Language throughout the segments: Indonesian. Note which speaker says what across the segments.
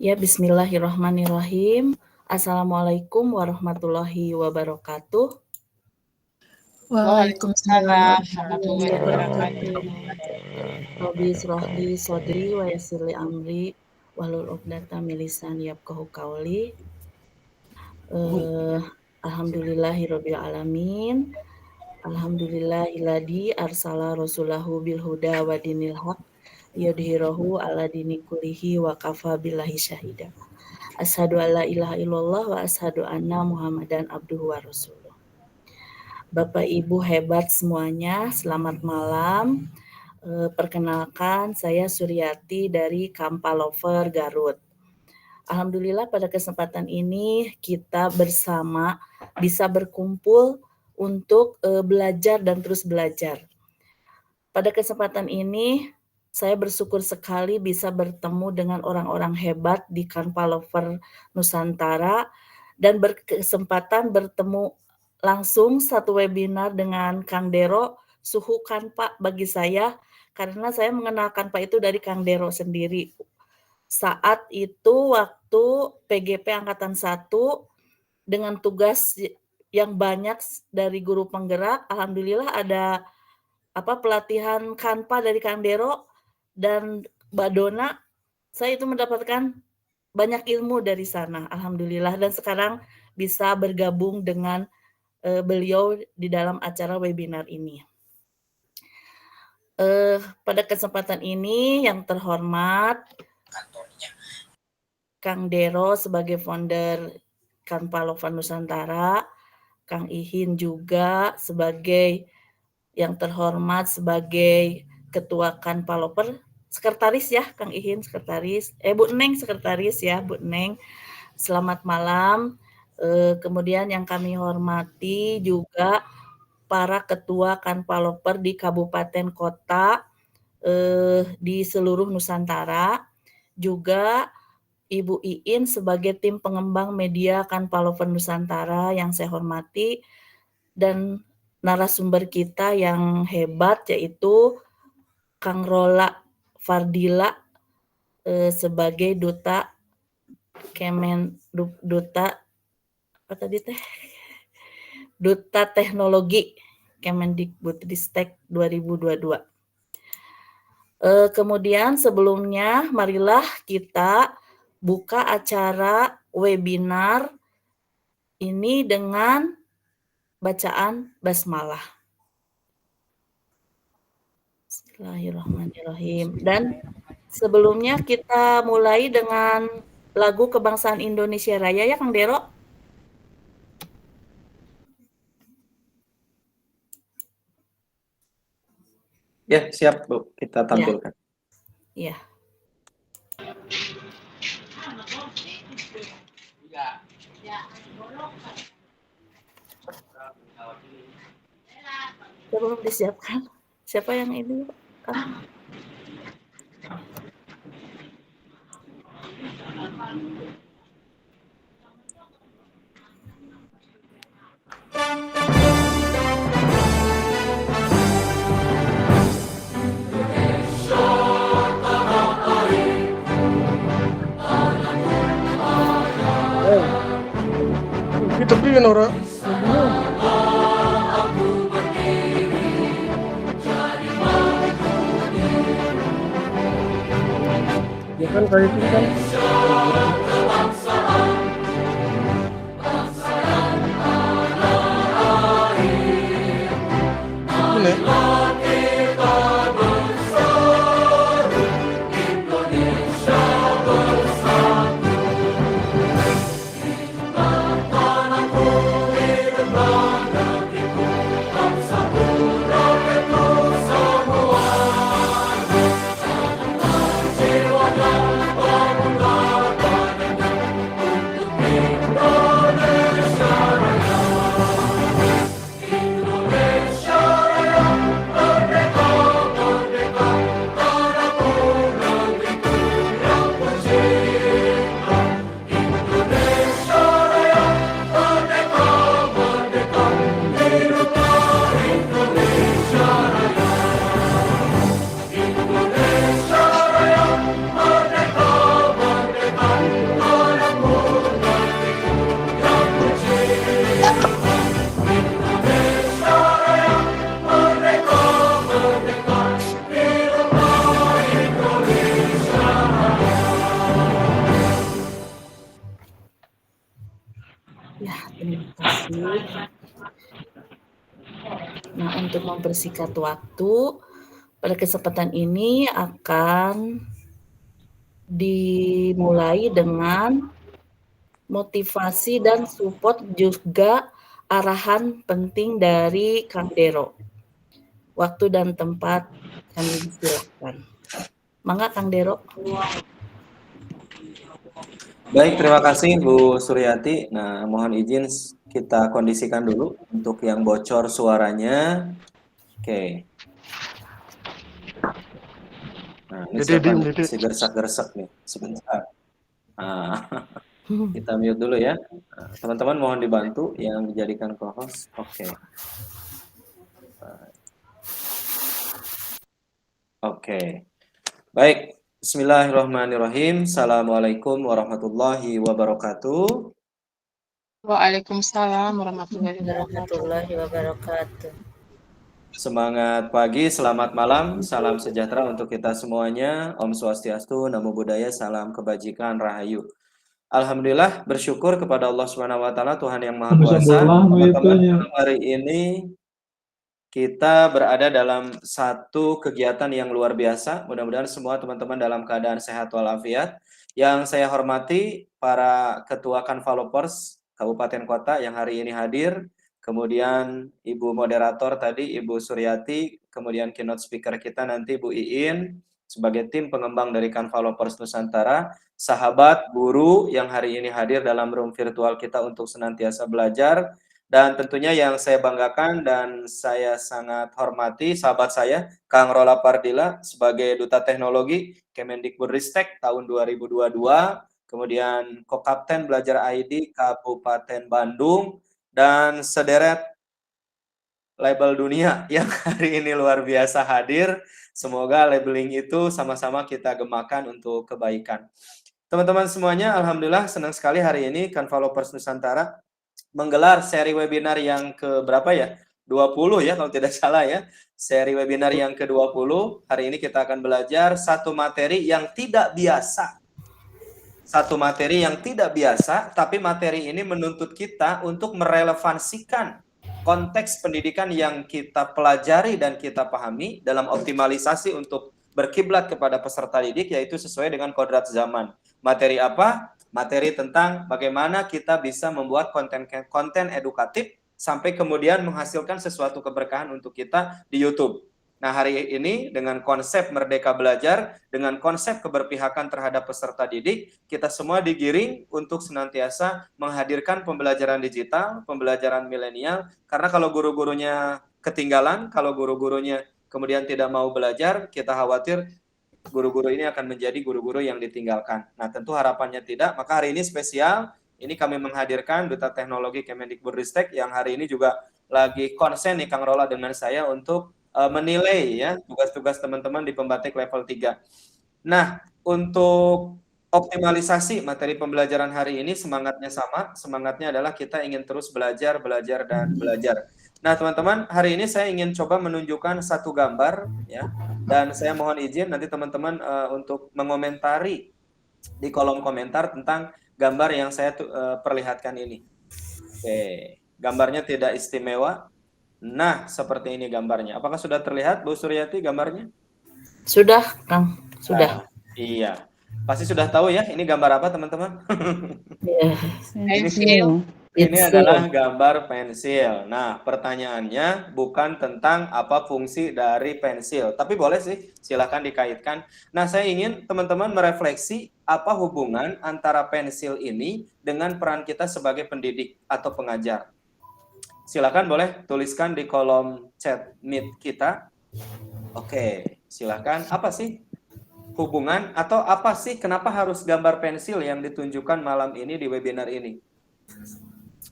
Speaker 1: Ya, bismillahirrahmanirrahim. Assalamualaikum warahmatullahi wabarakatuh.
Speaker 2: Waalaikumsalam
Speaker 3: Waalaikumsalam
Speaker 2: warahmatullahi
Speaker 3: warahmatullahi
Speaker 2: wabarakatuh.
Speaker 3: wabarakatuh.
Speaker 1: Rabbi shrahli sodri wa yassirli amri wahlul 'uqdatam min lisani yafqahu qawli. Alhamdulillahirabbil alamin. Alhamdulillahilladzi arsala rasulahu bil huda wa dinil haq liyudhhirahu ala dini kullihi wa kafa billahi syahida. Asyhadu alla ilaha illallah wa asyhadu anna Muhammadan abduhu wa rasuluh. Bapak Ibu hebat semuanya, selamat malam. Perkenalkan, saya Suryati dari Kampalover Garut. Alhamdulillah pada kesempatan ini kita bersama bisa berkumpul untuk belajar dan terus belajar. Pada kesempatan ini saya bersyukur sekali bisa bertemu dengan orang-orang hebat di Kampalover Nusantara dan berkesempatan bertemu langsung satu webinar dengan Kang Dero, suhu Kanpa bagi saya, karena saya mengenal Kanpa itu dari Kang Dero sendiri. Saat itu waktu PGP Angkatan 1 dengan tugas yang banyak dari guru penggerak, alhamdulillah ada pelatihan Kanpa dari Kang Dero dan Mbak Dona. Saya itu mendapatkan banyak ilmu dari sana, alhamdulillah, dan sekarang bisa bergabung dengan beliau di dalam acara webinar ini. Pada kesempatan ini yang terhormat Kang Dero sebagai founder Kampalover Nusantara, Kang Ihin juga sebagai yang terhormat sebagai Ketua Kampalover, sekretaris ya Kang Ihin, sekretaris, Bu Neng sekretaris ya Bu Neng. Selamat malam. Kemudian yang kami hormati juga para ketua Kampalover di kabupaten kota di seluruh Nusantara, juga Ibu Iin sebagai tim pengembang media Kampalover Nusantara yang saya hormati, dan narasumber kita yang hebat yaitu Kang Rola Fardila sebagai duta Duta Teknologi Kemendikbudristek 2022. Kemudian sebelumnya marilah kita buka acara webinar ini dengan bacaan basmalah. Bismillahirrahmanirrahim. Dan sebelumnya kita mulai dengan lagu Kebangsaan Indonesia Raya ya Kang Dero.
Speaker 4: Ya, siap Bu, kita tampilkan.
Speaker 1: Ya. Belum disiapkan. Siapa yang ini?
Speaker 5: Kita bikin orang. Ya kan kayak itu kan. Ini.
Speaker 1: baik. Nah, untuk mempersingkat waktu, pada kesempatan ini akan dimulai dengan motivasi dan support juga arahan penting dari Kang Dero. Waktu dan tempat kami silakan. Mangga Kang Dero.
Speaker 4: Baik, terima kasih Bu Suryati. Nah, mohon izin kita kondisikan dulu untuk yang bocor suaranya. Oke. Nah, ini
Speaker 5: Dede,
Speaker 4: siapa
Speaker 5: diem,
Speaker 4: nih?
Speaker 5: Dede.
Speaker 4: Si gersak-gersak nih. Sebentar. Nah, kita mute dulu ya. Nah, teman-teman mohon dibantu yang dijadikan co-host. Oke. Oke. Baik. Bismillahirrahmanirrahim. Assalamualaikum warahmatullahi wabarakatuh.
Speaker 2: Waalaikumsalam warahmatullahi wabarakatuh.
Speaker 1: Warahmatullahi wabarakatuh.
Speaker 4: Semangat pagi, selamat malam, salam sejahtera untuk kita semuanya. Om Swastiastu, Namo Buddhaya, salam kebajikan, rahayu. Alhamdulillah, bersyukur kepada Allah Subhanahu wa taala, Tuhan yang Maha Kuasa. Teman-teman, hari ini kita berada dalam satu kegiatan yang luar biasa. Mudah-mudahan semua teman-teman dalam keadaan sehat walafiat. Yang saya hormati para ketua Kanvalopers Kabupaten Kota yang hari ini hadir. Kemudian Ibu moderator tadi, Ibu Suryati, kemudian keynote speaker kita nanti Bu Iin, sebagai tim pengembang dari Kanvalopers Nusantara, sahabat, guru yang hari ini hadir dalam room virtual kita untuk senantiasa belajar, dan tentunya yang saya banggakan dan saya sangat hormati sahabat saya, Kang Rola Pardila, sebagai Duta Teknologi Kemendikbudristek tahun 2022, kemudian Kokapten Belajar ID Kabupaten Bandung, dan sederet label dunia yang hari ini luar biasa hadir. Semoga labeling itu sama-sama kita gemakan untuk kebaikan. Teman-teman semuanya, alhamdulillah senang sekali hari ini Kanvalopers Nusantara menggelar seri webinar yang ke berapa ya? 20 ya kalau tidak salah ya. Seri webinar yang ke-20. Hari ini kita akan belajar satu materi yang tidak biasa. Satu materi yang tidak biasa, tapi materi ini menuntut kita untuk merelevansikan konteks pendidikan yang kita pelajari dan kita pahami dalam optimalisasi untuk berkiblat kepada peserta didik, yaitu sesuai dengan kodrat zaman. Materi apa? Materi tentang bagaimana kita bisa membuat konten edukatif sampai kemudian menghasilkan sesuatu keberkahan untuk kita di YouTube. Nah, hari ini dengan konsep Merdeka Belajar, dengan konsep keberpihakan terhadap peserta didik, kita semua digiring untuk senantiasa menghadirkan pembelajaran digital, pembelajaran milenial, karena kalau guru-gurunya ketinggalan, kalau guru-gurunya kemudian tidak mau belajar, kita khawatir guru-guru ini akan menjadi guru-guru yang ditinggalkan. Nah, tentu harapannya tidak, maka hari ini spesial, ini kami menghadirkan Duta Teknologi Kemendikbudristek yang hari ini juga lagi konsen nih Kang Rola dengan saya untuk menilai ya tugas-tugas teman-teman di pembatik level 3. Nah, untuk optimalisasi materi pembelajaran hari ini semangatnya sama, semangatnya adalah kita ingin terus belajar, belajar, dan belajar. Nah, teman-teman, hari ini saya ingin coba menunjukkan satu gambar ya, dan saya mohon izin nanti teman-teman untuk mengomentari di kolom komentar tentang gambar yang saya perlihatkan ini. Oke, gambarnya tidak istimewa. Nah, seperti ini gambarnya. Apakah sudah terlihat, Bu Suryati, gambarnya?
Speaker 1: Sudah, Kang. Sudah.
Speaker 4: Nah, iya. Pasti sudah tahu ya, ini gambar apa, teman-teman?
Speaker 2: Pensil.
Speaker 4: Ini adalah gambar pensil. Nah, pertanyaannya bukan tentang apa fungsi dari pensil. Tapi boleh sih, silakan dikaitkan. Nah, saya ingin teman-teman merefleksi apa hubungan antara pensil ini dengan peran kita sebagai pendidik atau pengajar. Silakan boleh tuliskan di kolom chat Meet kita. Oke, silakan. Apa sih hubungan atau apa sih kenapa harus gambar pensil yang ditunjukkan malam ini di webinar ini?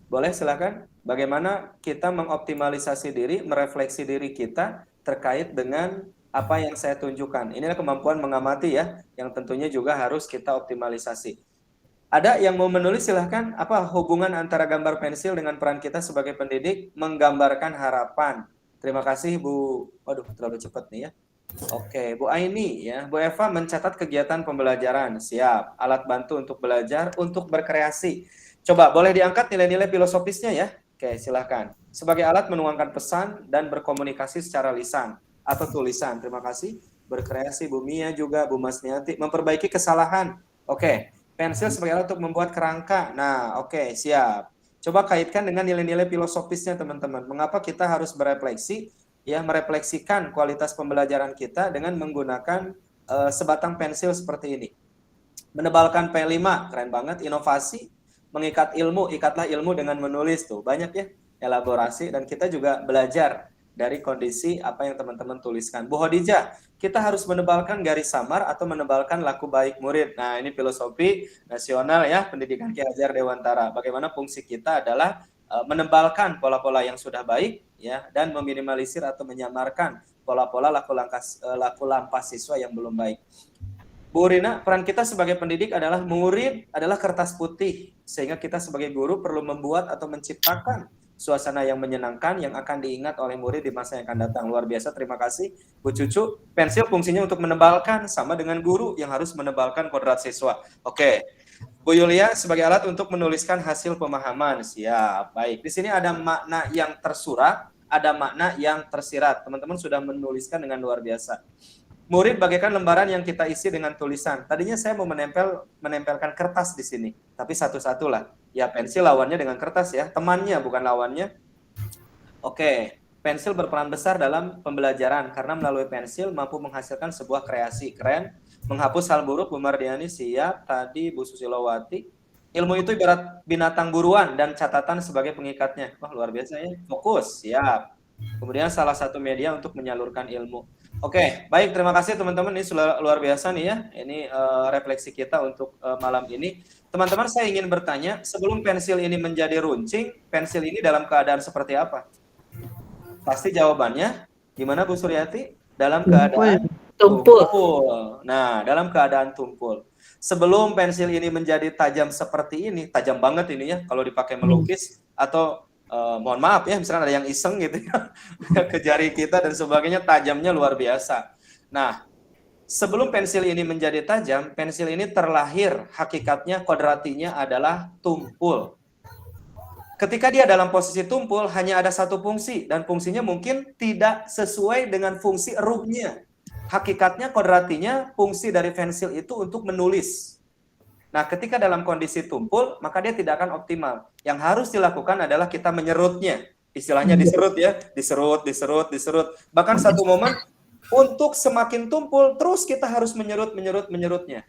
Speaker 4: Boleh silakan. Bagaimana kita mengoptimalisasi diri, merefleksi diri kita terkait dengan apa yang saya tunjukkan. Inilah kemampuan mengamati ya, yang tentunya juga harus kita optimalisasi. Ada yang mau menulis silahkan. Apa hubungan antara gambar pensil dengan peran kita sebagai pendidik? Menggambarkan harapan. Terima kasih Bu. Waduh, terlalu cepat nih ya. Oke, Bu Aini ya. Bu Eva mencatat kegiatan pembelajaran. Siap. Alat bantu untuk belajar, untuk berkreasi. Coba boleh diangkat nilai-nilai filosofisnya ya. Oke, silakan. Sebagai alat menuangkan pesan dan berkomunikasi secara lisan atau tulisan. Terima kasih. Berkreasi, Bu Mia juga, Bu Masniati. Memperbaiki kesalahan. Oke. Pensil sebagai alat untuk membuat kerangka. Nah, oke, siap. Coba kaitkan dengan nilai-nilai filosofisnya, teman-teman. Mengapa kita harus berefleksi? Ya, merefleksikan kualitas pembelajaran kita dengan menggunakan sebatang pensil seperti ini. Menebalkan P5, keren banget. Inovasi, mengikat ilmu, ikatlah ilmu dengan menulis tuh. Banyak ya elaborasi, dan kita juga belajar dari kondisi apa yang teman-teman tuliskan. Bu Hodijah, kita harus menebalkan garis samar atau menebalkan laku baik murid. Nah, ini filosofi nasional ya, pendidikan Ki Hajar Dewantara. Bagaimana fungsi kita adalah menebalkan pola-pola yang sudah baik ya, dan meminimalisir atau menyamarkan pola-pola laku lampas siswa yang belum baik. Bu Rina, peran kita sebagai pendidik adalah murid adalah kertas putih, sehingga kita sebagai guru perlu membuat atau menciptakan suasana yang menyenangkan yang akan diingat oleh murid di masa yang akan datang. Luar biasa, terima kasih Bu Cucu. Pensil fungsinya untuk menebalkan, sama dengan guru yang harus menebalkan kodrat siswa. Oke. Bu Yulia sebagai alat untuk menuliskan hasil pemahaman. Siap, baik. Di sini ada makna yang tersurat, ada makna yang tersirat. Teman-teman sudah menuliskan dengan luar biasa. Murid bagaikan lembaran yang kita isi dengan tulisan. Tadinya saya mau menempelkan kertas di sini, tapi satu-satu lah. Ya, pensil lawannya dengan kertas ya, temannya bukan lawannya. Oke, pensil berperan besar dalam pembelajaran karena melalui pensil mampu menghasilkan sebuah kreasi. Keren. Menghapus hal buruk, Bu Mardiani, siap. Tadi Bu Susilowati. Ilmu itu ibarat binatang buruan dan catatan sebagai pengikatnya. Wah, luar biasa ya. Fokus, siap. Kemudian salah satu media untuk menyalurkan ilmu. Oke, baik, terima kasih teman-teman. Ini sudah luar biasa nih ya. Ini refleksi kita untuk malam ini. Teman-teman, saya ingin bertanya, sebelum pensil ini menjadi runcing, pensil ini dalam keadaan seperti apa? Pasti jawabannya, gimana Bu Suryati? Dalam keadaan tumpul. Nah, dalam keadaan tumpul. Sebelum pensil ini menjadi tajam seperti ini, tajam banget ini ya, kalau dipakai melukis, atau mohon maaf ya, misalnya ada yang iseng gitu ya, ke jari kita dan sebagainya, tajamnya luar biasa. Nah, sebelum pensil ini menjadi tajam, pensil ini terlahir, hakikatnya kodratinya adalah tumpul. Ketika dia dalam posisi tumpul, hanya ada satu fungsi, dan fungsinya mungkin tidak sesuai dengan fungsi ruhnya. Hakikatnya kodratinya, fungsi dari pensil itu untuk menulis. Nah, ketika dalam kondisi tumpul, maka dia tidak akan optimal. Yang harus dilakukan adalah kita menyerutnya. Istilahnya diserut ya, diserut. Bahkan satu momen, untuk semakin tumpul, terus kita harus menyerutnya.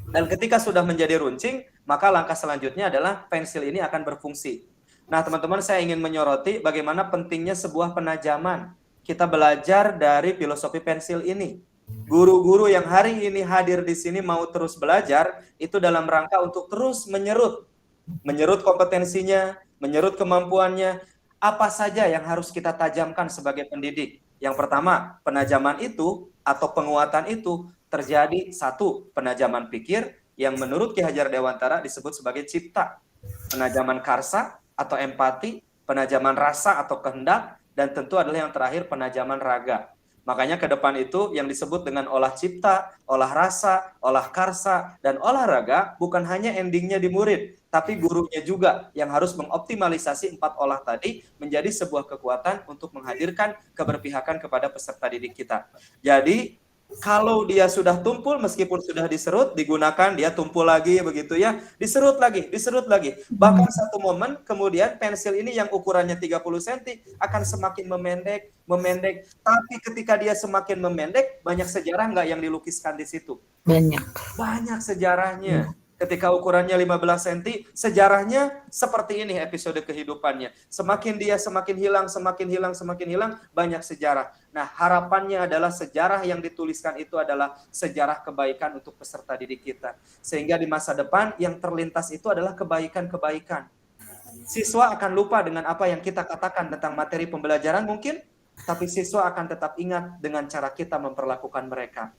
Speaker 4: Dan ketika sudah menjadi runcing, maka langkah selanjutnya adalah pensil ini akan berfungsi. Nah, teman-teman, saya ingin menyoroti bagaimana pentingnya sebuah penajaman. Kita belajar dari filosofi pensil ini. Guru-guru yang hari ini hadir di sini mau terus belajar, itu dalam rangka untuk terus menyerut kompetensinya, menyerut kemampuannya, apa saja yang harus kita tajamkan sebagai pendidik. Yang pertama, penajaman itu atau penguatan itu terjadi satu, penajaman pikir yang menurut Ki Hajar Dewantara disebut sebagai cipta, penajaman karsa atau empati, penajaman rasa atau kehendak, dan tentu adalah yang terakhir penajaman raga. Makanya ke depan itu yang disebut dengan olah cipta, olah rasa, olah karsa, dan olahraga bukan hanya endingnya di murid, tapi gurunya juga yang harus mengoptimalisasi 4 olah tadi menjadi sebuah kekuatan untuk menghadirkan keberpihakan kepada peserta didik kita. Jadi kalau dia sudah tumpul, meskipun sudah diserut, digunakan, dia tumpul lagi begitu ya, diserut lagi. Bahkan satu momen kemudian pensil ini yang ukurannya 30 cm akan semakin memendek. Tapi ketika dia semakin memendek, banyak sejarah nggak yang dilukiskan di situ? Banyak sejarahnya. Ketika ukurannya 15 cm, sejarahnya seperti ini episode kehidupannya. Semakin dia semakin hilang, banyak sejarah. Nah, harapannya adalah sejarah yang dituliskan itu adalah sejarah kebaikan untuk peserta didik kita. Sehingga di masa depan yang terlintas itu adalah kebaikan-kebaikan. Siswa akan lupa dengan apa yang kita katakan tentang materi pembelajaran mungkin, tapi siswa akan tetap ingat dengan cara kita memperlakukan mereka.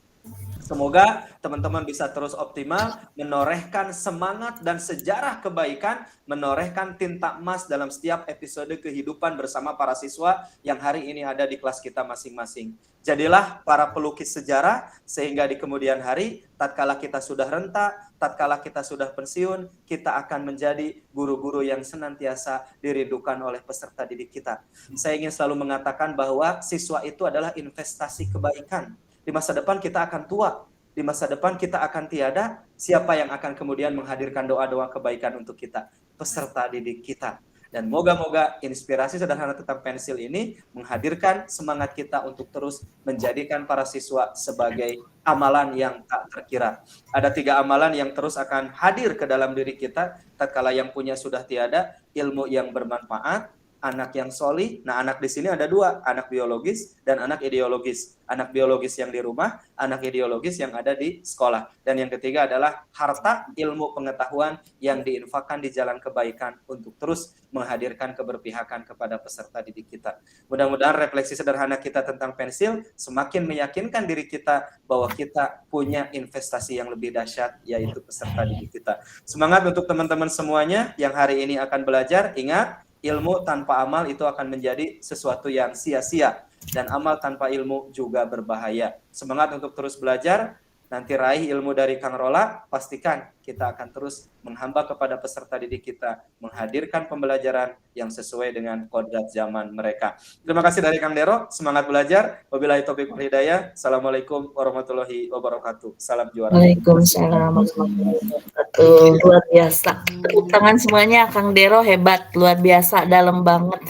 Speaker 4: Semoga teman-teman bisa terus optimal, menorehkan semangat dan sejarah kebaikan, menorehkan tinta emas dalam setiap episode kehidupan bersama para siswa yang hari ini ada di kelas kita masing-masing. Jadilah para pelukis sejarah, sehingga di kemudian hari, tatkala kita sudah renta, tatkala kita sudah pensiun, kita akan menjadi guru-guru yang senantiasa dirindukan oleh peserta didik kita. Saya ingin selalu mengatakan bahwa siswa itu adalah investasi kebaikan. Di masa depan kita akan tua, di masa depan kita akan tiada, siapa yang akan kemudian menghadirkan doa-doa kebaikan untuk kita? Peserta didik kita. Dan moga-moga inspirasi sederhana tentang pensil ini menghadirkan semangat kita untuk terus menjadikan para siswa sebagai amalan yang tak terkira. Ada 3 amalan yang terus akan hadir ke dalam diri kita tatkala yang punya sudah tiada, ilmu yang bermanfaat, anak yang solih. Nah, anak di sini ada 2, anak biologis dan anak ideologis. Anak biologis yang di rumah, anak ideologis yang ada di sekolah. Dan yang ketiga adalah harta, ilmu, pengetahuan yang diinfakkan di jalan kebaikan untuk terus menghadirkan keberpihakan kepada peserta didik kita. Mudah-mudahan refleksi sederhana kita tentang pensil semakin meyakinkan diri kita bahwa kita punya investasi yang lebih dahsyat, yaitu peserta didik kita. Semangat untuk teman-teman semuanya yang hari ini akan belajar. Ingat, ilmu tanpa amal itu akan menjadi sesuatu yang sia-sia, dan amal tanpa ilmu juga berbahaya. Semangat untuk terus belajar. Nanti raih ilmu dari Kang Rola, pastikan kita akan terus menghamba kepada peserta didik kita, menghadirkan pembelajaran yang sesuai dengan kodrat zaman mereka. Terima kasih dari Kang Dero, semangat belajar. Wabillahi taufiq wal hidayah. Assalamualaikum warahmatullahi wabarakatuh. Salam juara.
Speaker 1: Waalaikumsalam warahmatullahi wabarakatuh. Luar biasa. Tepuk tangan semuanya, Kang Dero hebat, luar biasa, dalam banget.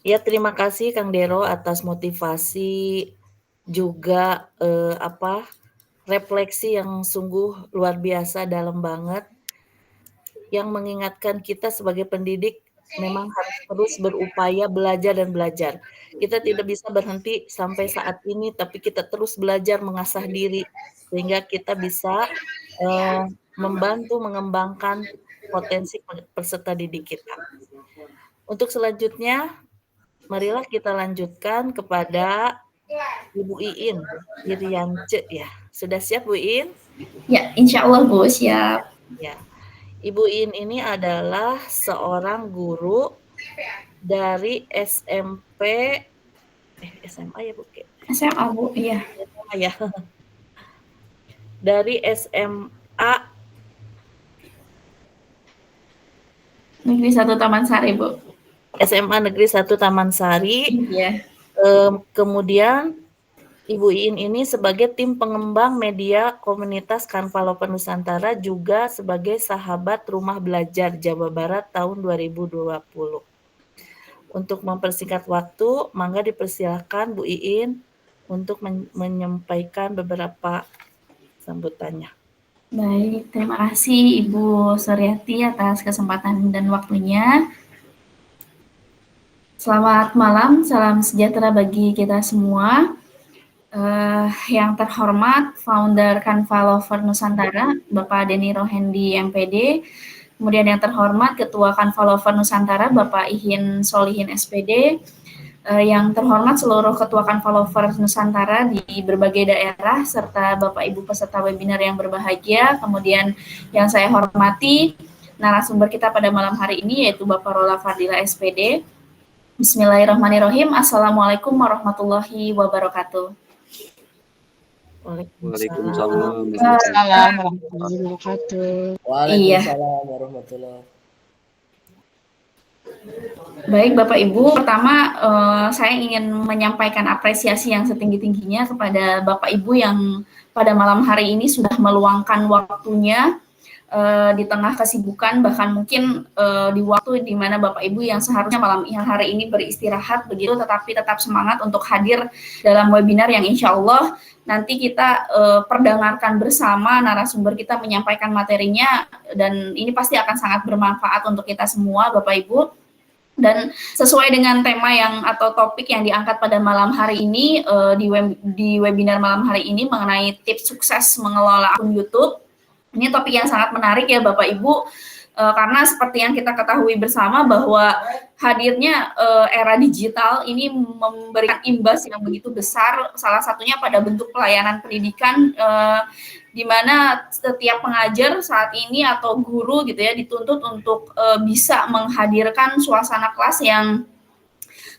Speaker 1: Ya, terima kasih Kang Dero atas motivasi juga refleksi yang sungguh luar biasa, dalam banget, yang mengingatkan kita sebagai pendidik memang harus terus berupaya belajar dan belajar. Kita tidak bisa berhenti sampai saat ini, tapi kita terus belajar mengasah diri sehingga kita bisa membantu mengembangkan potensi peserta didik kita. Untuk selanjutnya, marilah kita lanjutkan kepada Ibu Iin Iriance ya. Sudah siap Bu Iin?
Speaker 2: Ya, insya Allah Bu, siap.
Speaker 1: Ya. Ibu Iin ini adalah seorang guru dari SMP SMA ya Bu?
Speaker 2: SMA Bu, iya.
Speaker 1: SMA ya. Dari SMA
Speaker 2: Negeri 1 Taman Sari Bu.
Speaker 1: SMA Negeri 1 Taman Sari.
Speaker 2: Iya.
Speaker 1: Kemudian Ibu Iin ini sebagai tim pengembang media komunitas Kanvaloper Nusantara, juga sebagai sahabat Rumah Belajar Jawa Barat tahun 2020. Untuk mempersingkat waktu, mangga dipersilakan Bu Iin untuk menyampaikan beberapa sambutannya.
Speaker 2: Baik, terima kasih Ibu Suryati atas kesempatan dan waktunya. Selamat malam, salam sejahtera bagi kita semua. Yang terhormat founder Kanvaloper Nusantara, Bapak Denny Rohendi MPD. Kemudian yang terhormat Ketua Kanvaloper Nusantara, Bapak Ihin Solihin SPD. Yang terhormat seluruh Ketua Kanvaloper Nusantara di berbagai daerah, serta Bapak Ibu peserta webinar yang berbahagia. Kemudian yang saya hormati narasumber kita pada malam hari ini, yaitu Bapak Rola Fardila SPD. Bismillahirrahmanirrahim. Assalamualaikum warahmatullahi wabarakatuh.
Speaker 1: Waalaikumsalam
Speaker 3: warahmatullahi wabarakatuh.
Speaker 6: Waalaikumsalam warahmatullahi.
Speaker 2: Baik Bapak Ibu, pertama saya ingin menyampaikan apresiasi yang setinggi-tingginya kepada Bapak Ibu yang pada malam hari ini sudah meluangkan waktunya di tengah kesibukan, bahkan mungkin di waktu di mana Bapak Ibu yang seharusnya malam hari ini beristirahat begitu, tetapi tetap semangat untuk hadir dalam webinar yang insya Allah nanti kita perdengarkan bersama, narasumber kita menyampaikan materinya, dan ini pasti akan sangat bermanfaat untuk kita semua Bapak Ibu. Dan sesuai dengan tema yang atau topik yang diangkat pada malam hari ini, di webinar malam hari ini mengenai tips sukses mengelola akun YouTube. Ini topik yang sangat menarik ya Bapak Ibu, karena seperti yang kita ketahui bersama bahwa hadirnya era digital ini memberikan imbas yang begitu besar, salah satunya pada bentuk pelayanan pendidikan, di mana setiap pengajar saat ini atau guru gitu ya dituntut untuk bisa menghadirkan suasana kelas yang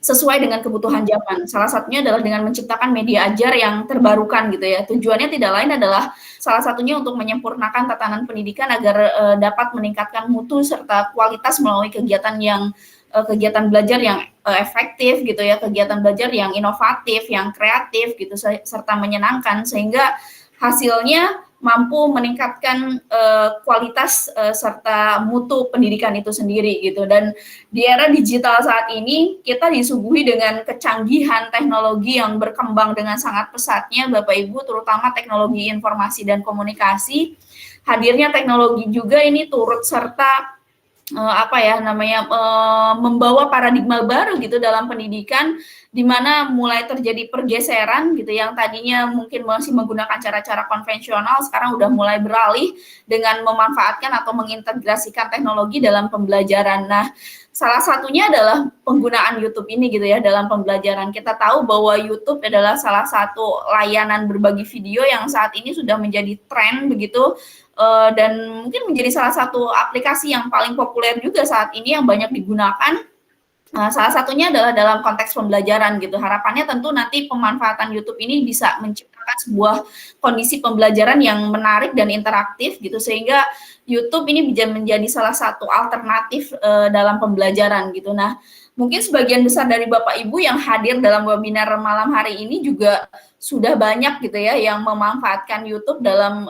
Speaker 2: sesuai dengan kebutuhan zaman. Salah satunya adalah dengan menciptakan media ajar yang terbarukan gitu ya. Tujuannya tidak lain adalah salah satunya untuk menyempurnakan tatanan pendidikan agar dapat meningkatkan mutu serta kualitas melalui kegiatan belajar yang efektif gitu ya, kegiatan belajar yang inovatif, yang kreatif gitu, serta menyenangkan, sehingga hasilnya mampu meningkatkan kualitas serta mutu pendidikan itu sendiri gitu. Dan di era digital saat ini kita disuguhi dengan kecanggihan teknologi yang berkembang dengan sangat pesatnya Bapak Ibu, terutama teknologi informasi dan komunikasi. Hadirnya teknologi juga ini turut serta membawa paradigma baru gitu dalam pendidikan, di mana mulai terjadi pergeseran gitu, yang tadinya mungkin masih menggunakan cara-cara konvensional sekarang udah mulai beralih dengan memanfaatkan atau mengintegrasikan teknologi dalam pembelajaran. Nah, salah satunya adalah penggunaan YouTube ini gitu ya dalam pembelajaran. Kita tahu bahwa YouTube adalah salah satu layanan berbagi video yang saat ini sudah menjadi tren begitu, dan mungkin menjadi salah satu aplikasi yang paling populer juga saat ini yang banyak digunakan. Salah satunya adalah dalam konteks pembelajaran gitu. Harapannya tentu nanti pemanfaatan YouTube ini bisa menciptakan sebuah kondisi pembelajaran yang menarik dan interaktif gitu, sehingga YouTube ini bisa menjadi salah satu alternatif dalam pembelajaran gitu. Nah, mungkin sebagian besar dari Bapak Ibu yang hadir dalam webinar malam hari ini juga sudah banyak gitu ya yang memanfaatkan YouTube dalam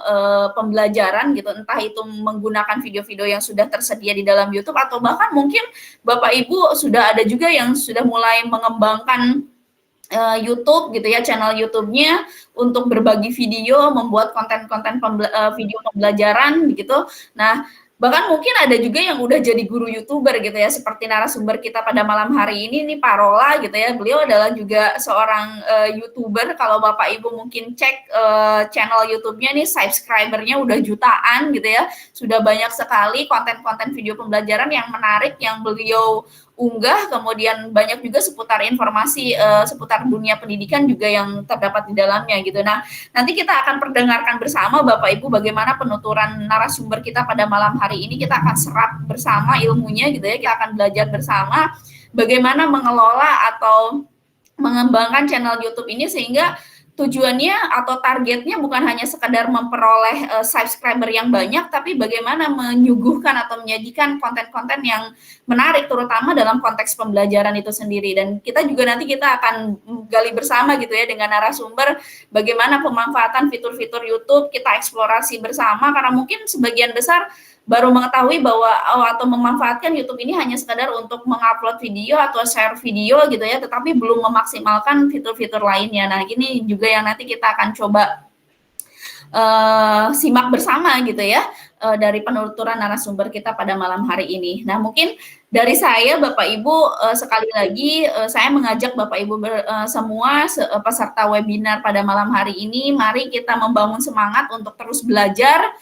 Speaker 2: pembelajaran gitu, entah itu menggunakan video-video yang sudah tersedia di dalam YouTube, atau bahkan mungkin Bapak Ibu sudah ada juga yang sudah mulai mengembangkan YouTube gitu ya, channel YouTube-nya untuk berbagi video, membuat konten-konten video pembelajaran gitu. Nah, bahkan mungkin ada juga yang udah jadi guru YouTuber gitu ya, seperti narasumber kita pada malam hari ini nih, Pak Rola gitu ya. Beliau adalah juga seorang YouTuber. Kalau Bapak Ibu mungkin cek channel YouTube-nya nih, subscriber-nya udah jutaan gitu ya. Sudah banyak sekali konten-konten video pembelajaran yang menarik yang beliau unggah, kemudian banyak juga seputar informasi seputar dunia pendidikan juga yang terdapat di dalamnya gitu. Nah, nanti kita akan perdengarkan bersama Bapak Ibu bagaimana penuturan narasumber kita pada malam hari ini. Kita akan serap bersama ilmunya gitu ya, kita akan belajar bersama bagaimana mengelola atau mengembangkan channel YouTube ini, sehingga tujuannya atau targetnya bukan hanya sekedar memperoleh subscriber yang banyak, tapi bagaimana menyuguhkan atau menyajikan konten-konten yang menarik, terutama dalam konteks pembelajaran itu sendiri. Dan kita juga nanti kita akan gali bersama gitu ya dengan narasumber bagaimana pemanfaatan fitur-fitur YouTube, kita eksplorasi bersama, karena mungkin sebagian besar baru mengetahui bahwa atau memanfaatkan YouTube ini hanya sekadar untuk mengupload video atau share video gitu ya, tetapi belum memaksimalkan fitur-fitur lainnya. Nah, ini juga yang nanti kita akan coba simak bersama gitu ya dari penuturan narasumber kita pada malam hari ini. Nah, mungkin dari saya Bapak Ibu sekali lagi saya mengajak Bapak Ibu semua peserta webinar pada malam hari ini, mari kita membangun semangat untuk terus belajar,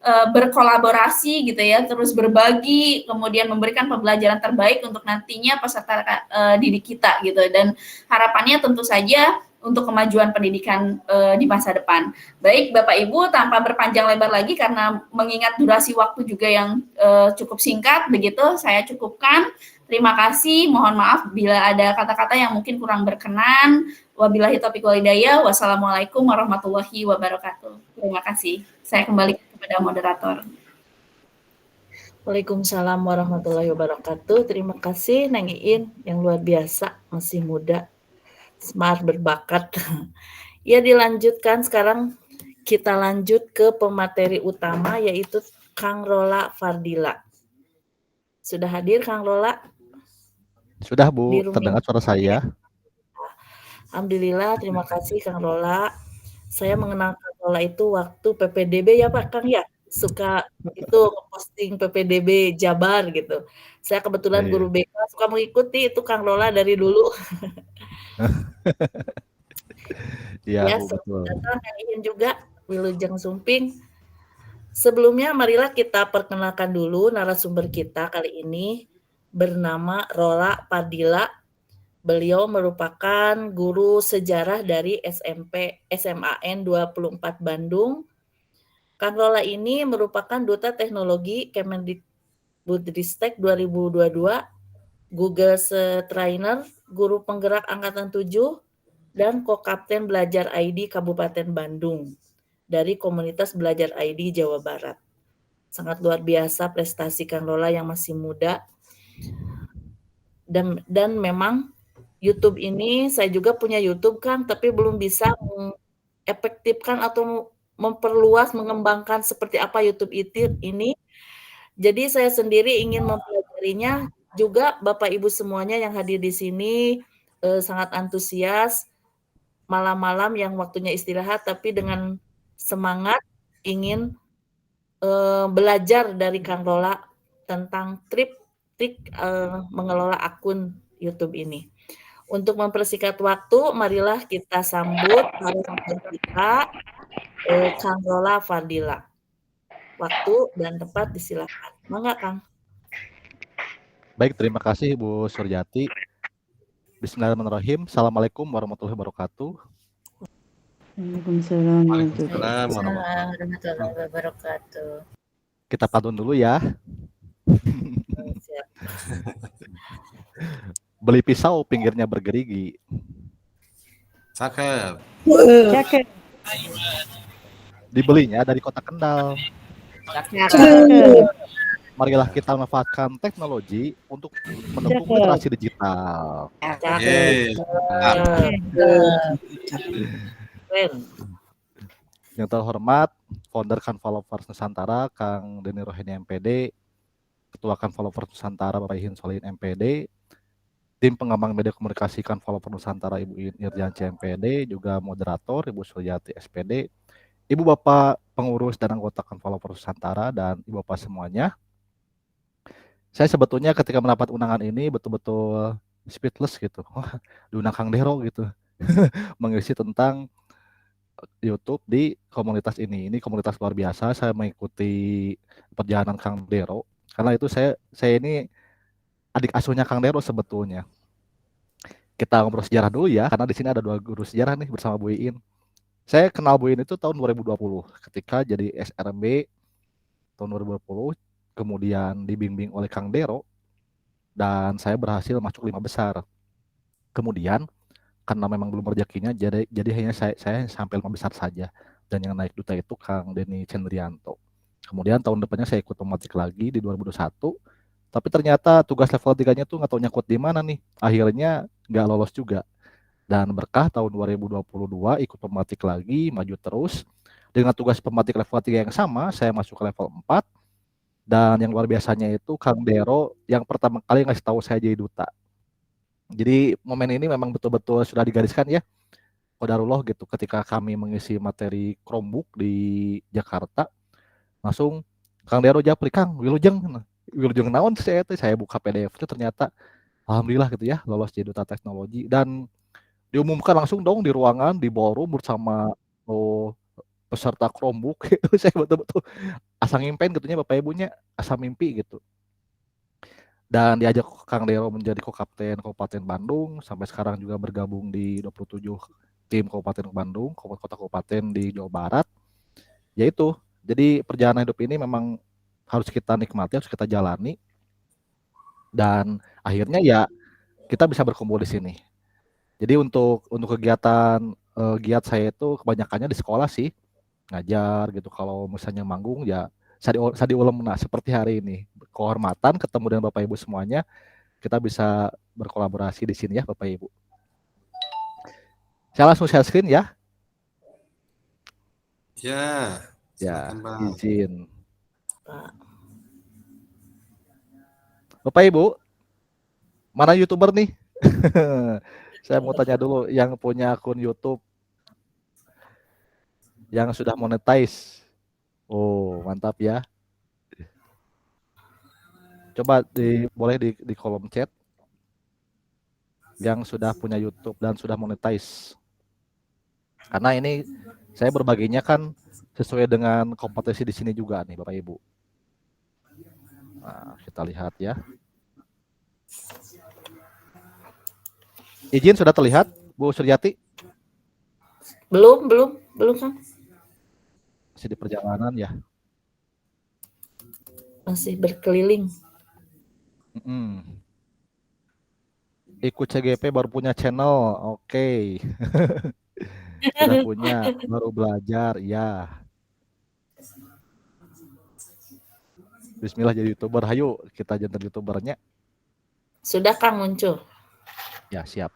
Speaker 2: berkolaborasi gitu ya, terus berbagi, kemudian memberikan pembelajaran terbaik untuk nantinya peserta didik kita gitu. Dan harapannya tentu saja untuk kemajuan pendidikan di masa depan. Baik Bapak Ibu, tanpa berpanjang lebar lagi karena mengingat durasi waktu juga yang cukup singkat begitu, saya cukupkan. Terima kasih, mohon maaf bila ada kata-kata yang mungkin kurang berkenan. Wabillahi taufiq wal hidayah. Wassalamualaikum warahmatullahi wabarakatuh. Terima kasih. Saya kembali kepada moderator.
Speaker 1: Waalaikumsalam warahmatullahi wabarakatuh. Terima kasih Neng Iin yang luar biasa, masih muda, smart, berbakat. Ya, dilanjutkan sekarang kita lanjut ke pemateri utama yaitu Kang Rola Fardila. Sudah hadir Kang Rola?
Speaker 7: Sudah Bu, terdengar suara saya.
Speaker 1: Alhamdulillah, terima kasih Kang Rola. Saya mengenal Kang Rola itu waktu PPDB ya Pak Kang ya, suka itu posting PPDB Jabar gitu. Saya kebetulan guru BK, suka mengikuti itu Kang Rola dari dulu.
Speaker 7: Iya
Speaker 1: ya,
Speaker 7: Bu, betul.
Speaker 1: Datang Kang Iin juga, Wilujeng Sumping. Sebelumnya marilah kita perkenalkan dulu narasumber kita kali ini bernama Rola Padilla. Beliau merupakan guru sejarah dari SMP SMAN 24 Bandung. Kang Rola ini merupakan Duta Teknologi Kemendikbudristek 2022, Google Trainer, Guru Penggerak Angkatan 7, dan Kokapten Belajar ID Kabupaten Bandung dari komunitas Belajar ID Jawa Barat. Sangat luar biasa prestasi Kang Rola yang masih muda. Dan memang YouTube ini, saya juga punya YouTube Kang, tapi belum bisa mengefektifkan atau memperluas, mengembangkan seperti apa YouTube ini. Jadi saya sendiri ingin mempelajarinya, juga Bapak Ibu semuanya yang hadir di sini sangat antusias, malam-malam yang waktunya istirahat, tapi dengan semangat ingin belajar dari Kang Rola tentang trik mengelola akun YouTube ini. Untuk mempersingkat waktu, marilah kita sambut narasumber kita, Kang Rola Fardila. Waktu dan tempat disilakan. Mangga, Kang.
Speaker 7: Baik, terima kasih Bu Suryati. Bismillahirrahmanirrahim. Assalamualaikum warahmatullahi wabarakatuh.
Speaker 3: Waalaikumsalam
Speaker 1: warahmatullahi wabarakatuh.
Speaker 7: Kita pantun dulu ya.
Speaker 1: Siap.
Speaker 7: Beli pisau pinggirnya bergerigi.
Speaker 8: Cakep.
Speaker 3: Cakep.
Speaker 7: Dibelinya dari kota Kendal.
Speaker 3: Cakep.
Speaker 7: Marilah kita memanfaatkan teknologi untuk mendukung literasi digital.
Speaker 8: Yeay.
Speaker 7: Yang terhormat founder Canvalovers Nusantara Kang Denny Roheni MPD, Ketua Canvalovers Nusantara Bapak Ihin Solihin MPD, tim pengembang media komunikasi Canvalovers Nusantara Ibu Irjanci MPD, juga moderator Ibu Suryati SPD, Ibu Bapak pengurus dan anggota Canvalovers Nusantara, dan Ibu Bapak semuanya. Saya sebetulnya ketika mendapat undangan ini betul-betul speechless gitu. Wah, diundang Kang Dero gitu. Mengisi tentang YouTube di komunitas ini. Ini komunitas luar biasa. Saya mengikuti perjalanan Kang Dero karena itu saya ini adik asuhnya Kang Dero sebetulnya. Kita ngobrol sejarah dulu ya, karena di sini ada dua guru sejarah nih bersama Bu Iin. Saya kenal Bu Iin itu tahun 2020 ketika jadi SRB tahun 2020, kemudian dibimbing oleh Kang Dero dan saya berhasil masuk 5 besar. Kemudian karena memang belum rezekinya, jadi hanya saya sampai 5 besar saja. Dan yang naik duta itu Kang Denny Cendrianto. Kemudian tahun depannya saya ikut pematik lagi di 2021. Tapi ternyata tugas level 3-nya tuh nggak tahu nyangkut di mana nih. Akhirnya nggak lolos juga. Dan berkah tahun 2022 ikut pematik lagi, maju terus. Dengan tugas pematik level 3 yang sama, saya masuk ke level 4. Dan yang luar biasanya itu Kang Dero yang pertama kali ngasih tahu saya jadi duta. Jadi momen ini memang betul-betul sudah digariskan ya, qadarullah gitu. Ketika kami mengisi materi Chromebook di Jakarta, langsung Kang Dero japri, Kang wilujeng naon saya buka PDF itu ternyata alhamdulillah gitu ya lolos jadi duta teknologi dan diumumkan langsung dong di ruangan di ballroom bersama peserta Chromebook itu. Saya betul-betul asa ngimpen gitunya Bapak Ibunya, asa mimpi gitu. Dan diajak Kang Dero menjadi Kokapten Kabupaten Bandung, sampai sekarang juga bergabung di 27 tim Kabupaten Bandung, kota kabupaten di Jawa Barat. Yaitu, jadi perjalanan hidup ini memang harus kita nikmati, harus kita jalani. Dan akhirnya ya kita bisa berkumpul di sini. Jadi untuk kegiatan giat saya itu kebanyakannya di sekolah sih, ngajar gitu. Kalau misalnya manggung ya sadi ulem, nah seperti hari ini kehormatan ketemu dengan Bapak Ibu semuanya, kita bisa berkolaborasi di sini ya Bapak Ibu. Saya langsung share screen ya.
Speaker 8: Ya.
Speaker 7: Ya,
Speaker 8: Bang.
Speaker 7: izin. Bapak Ibu, mana YouTuber nih? Saya mau tanya dulu yang punya akun YouTube yang sudah monetize. Oh, mantap ya. Coba boleh di kolom chat yang sudah punya YouTube dan sudah monetize. Karena ini saya berbaginya kan sesuai dengan kompetensi di sini juga nih Bapak Ibu. Nah, kita lihat ya. Izin sudah terlihat Bu Suryati?
Speaker 1: Belum Kang.
Speaker 7: Masih di perjalanan ya.
Speaker 1: Masih berkeliling.
Speaker 7: Ikut CGP baru punya channel, oke. Sudah punya, baru belajar, ya. Bismillah jadi YouTuber, hayu kita jadi YouTubernya.
Speaker 1: Sudah Kang muncul.
Speaker 7: Ya, siap.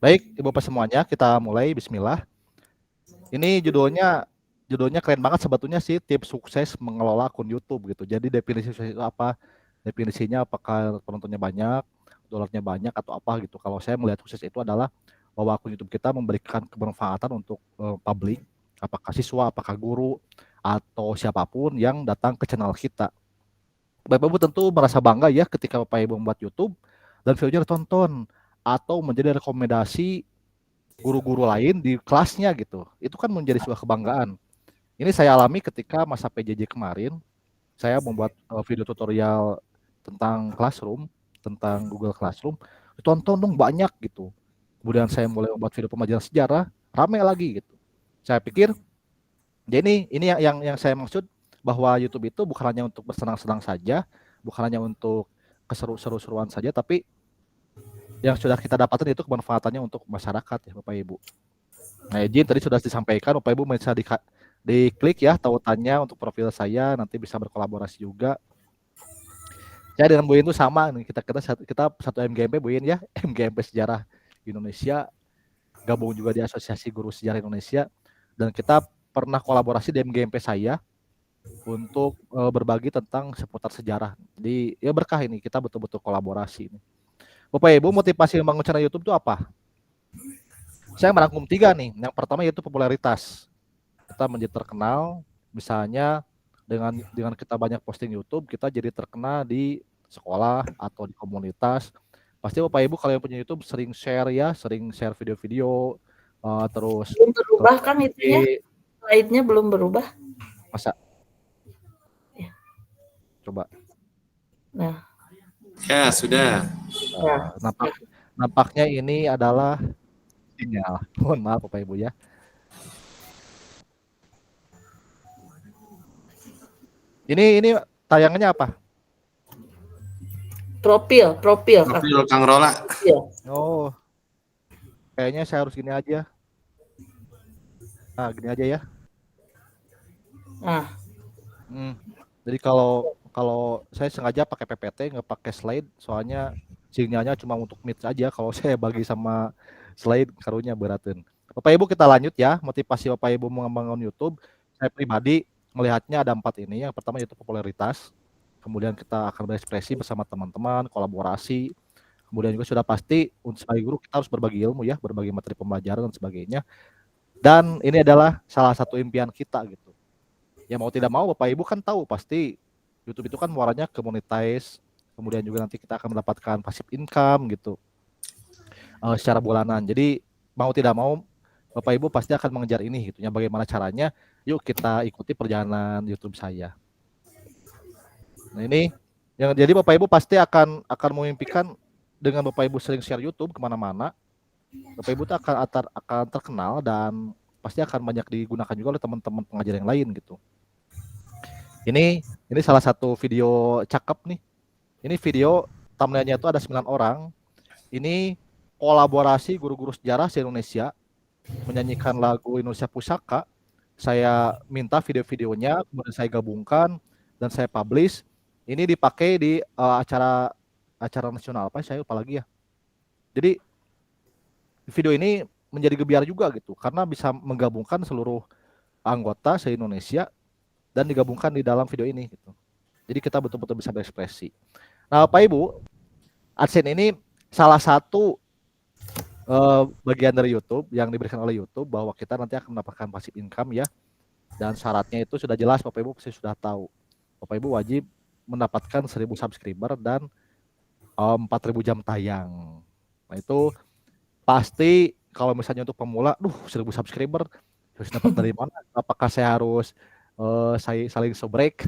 Speaker 7: Baik, Ibu Bapak semuanya, kita mulai. Bismillah. Ini judulnya keren banget sebetulnya sih, tips sukses mengelola akun YouTube gitu. Jadi definisi sukses itu apa? Definisinya apakah penontonnya banyak, dolarnya banyak atau apa gitu. Kalau saya melihat sukses itu adalah bahwa akun YouTube kita memberikan kebermanfaatan untuk publik, apakah siswa, apakah guru, atau siapapun yang datang ke channel kita. Bapak Ibu tentu merasa bangga ya ketika Bapak Ibu membuat YouTube dan videonya ditonton atau menjadi rekomendasi guru-guru lain di kelasnya gitu. Itu kan menjadi sebuah kebanggaan. Ini saya alami ketika masa PJJ kemarin. Saya membuat video tutorial tentang Classroom, tentang Google Classroom. Ditonton dong banyak gitu. Kemudian saya mulai membuat video pembelajaran sejarah, rame lagi gitu. Saya pikir, ya ini yang saya maksud, bahwa YouTube itu bukan hanya untuk bersenang-senang saja, bukan hanya untuk keseru-seruan saja, tapi yang sudah kita dapatkan itu kemanfaatannya untuk masyarakat ya Bapak Ibu. Nah, izin tadi sudah disampaikan, Bapak Ibu bisa diklik ya tautannya untuk profil saya, nanti bisa berkolaborasi juga. Saya dengan Bu In itu sama nih, kita satu MGMP Bu In ya, MGMP Sejarah Indonesia, gabung juga di Asosiasi Guru Sejarah Indonesia, dan kita pernah kolaborasi di MGMP saya untuk berbagi tentang seputar sejarah. Jadi ya berkah ini, kita betul-betul kolaborasi ini. Bapak Ibu, motivasi membangun channel YouTube itu apa? Saya merangkum 3 nih. Yang pertama yaitu popularitas. Kita menjadi terkenal, misalnya dengan kita banyak posting YouTube, kita jadi terkenal di sekolah atau di komunitas. Pasti Bapak Ibu kalau yang punya YouTube sering share ya, sering share video-video, terus
Speaker 1: belum berubah kan itu ya? Slide-nya belum berubah.
Speaker 7: Masa?
Speaker 1: Ya.
Speaker 7: Coba.
Speaker 8: Nah. Ya, sudah.
Speaker 7: Nampaknya ini adalah sinyal. Mohon maaf Bapak Ibu ya. Ini tayangannya apa?
Speaker 1: Profil
Speaker 8: Kang Rola.
Speaker 7: Oh. Kayaknya saya harus gini aja. Nah, gini aja ya.
Speaker 1: Nah.
Speaker 7: Jadi kalau saya sengaja pakai PPT, nggak pakai slide, soalnya sinyalnya cuma untuk Meet aja. Kalau saya bagi sama slide, karunya beratin. Bapak Ibu kita lanjut ya, motivasi Bapak Ibu membangun YouTube. Saya pribadi melihatnya ada 4 ini. Yang pertama yaitu popularitas. Kemudian kita akan berekspresi bersama teman-teman, kolaborasi. Kemudian juga sudah pasti sebagai guru kita harus berbagi ilmu ya, berbagi materi pembelajaran dan sebagainya. Dan ini adalah salah satu impian kita gitu. Ya mau tidak mau Bapak Ibu kan tahu pasti YouTube itu kan muaranya ke monetize, kemudian juga nanti kita akan mendapatkan passive income gitu secara bulanan. Jadi mau tidak mau Bapak Ibu pasti akan mengejar ini gitu ya. Bagaimana caranya? Yuk kita ikuti perjalanan YouTube saya. Nah ini yang jadi Bapak Ibu pasti akan memimpikan dengan Bapak Ibu sering share YouTube kemana-mana. Bapak Ibu itu akan terkenal dan pasti akan banyak digunakan juga oleh teman-teman pengajar yang lain gitu. Ini salah satu video cakep nih. Ini video thumbnailnya itu ada 9 orang. Ini kolaborasi guru-guru sejarah se-Indonesia menyanyikan lagu Indonesia Pusaka. Saya minta video-videonya, kemudian saya gabungkan dan saya publish. Ini dipakai di acara nasional apa? Saya lupa lagi ya. Jadi video ini menjadi gebiar juga gitu, karena bisa menggabungkan seluruh anggota se-Indonesia dan digabungkan di dalam video ini gitu. Jadi kita betul-betul bisa berekspresi. Nah, Bapak Ibu, AdSense ini salah satu bagian dari YouTube yang diberikan oleh YouTube bahwa kita nanti akan mendapatkan passive income ya. Dan syaratnya itu sudah jelas, Bapak Ibu pasti sudah tahu. Bapak Ibu wajib mendapatkan 1000 subscriber dan 4.000 jam tayang. Nah itu pasti kalau misalnya untuk pemula, 1.000 subscriber harus dapat dari mana? Apakah saya harus saya saling subrek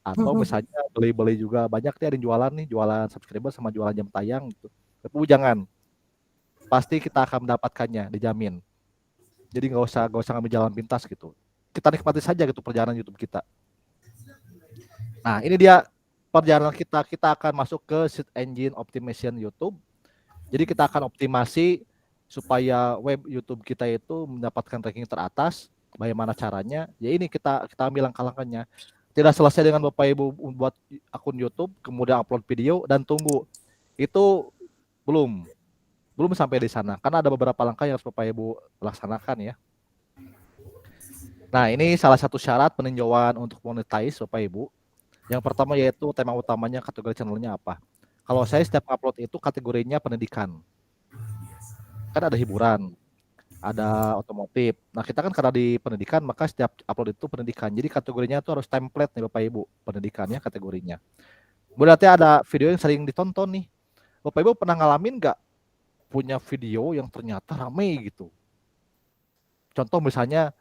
Speaker 7: atau misalnya beli-beli juga banyak nih ada yang jualan nih, jualan subscriber sama jualan jam tayang gitu. Tapi jangan, pasti kita akan mendapatkannya, dijamin. Jadi nggak usah ngambil jalan pintas gitu. Kita nikmati saja gitu perjalanan YouTube kita. Nah ini dia perjalanan kita akan masuk ke search engine optimization YouTube. Jadi kita akan optimasi supaya web YouTube kita itu mendapatkan ranking teratas. Bagaimana caranya? Ya ini kita ambil langkah-langkahnya. Tidak selesai dengan Bapak Ibu buat akun YouTube, kemudian upload video dan tunggu. Itu belum sampai di sana. Karena ada beberapa langkah yang harus Bapak Ibu laksanakan ya. Nah, ini salah satu syarat peninjauan untuk monetize Bapak Ibu. Yang pertama yaitu tema utamanya, kategori channelnya apa. Kalau saya setiap upload itu kategorinya pendidikan. Kan ada hiburan, ada otomotif. Nah, kita kan karena di pendidikan, maka setiap upload itu pendidikan. Jadi kategorinya itu harus template nih Bapak Ibu, pendidikannya kategorinya. Berarti ada video yang sering ditonton nih. Bapak Ibu pernah ngalamin nggak punya video yang ternyata rame gitu? Contoh misalnya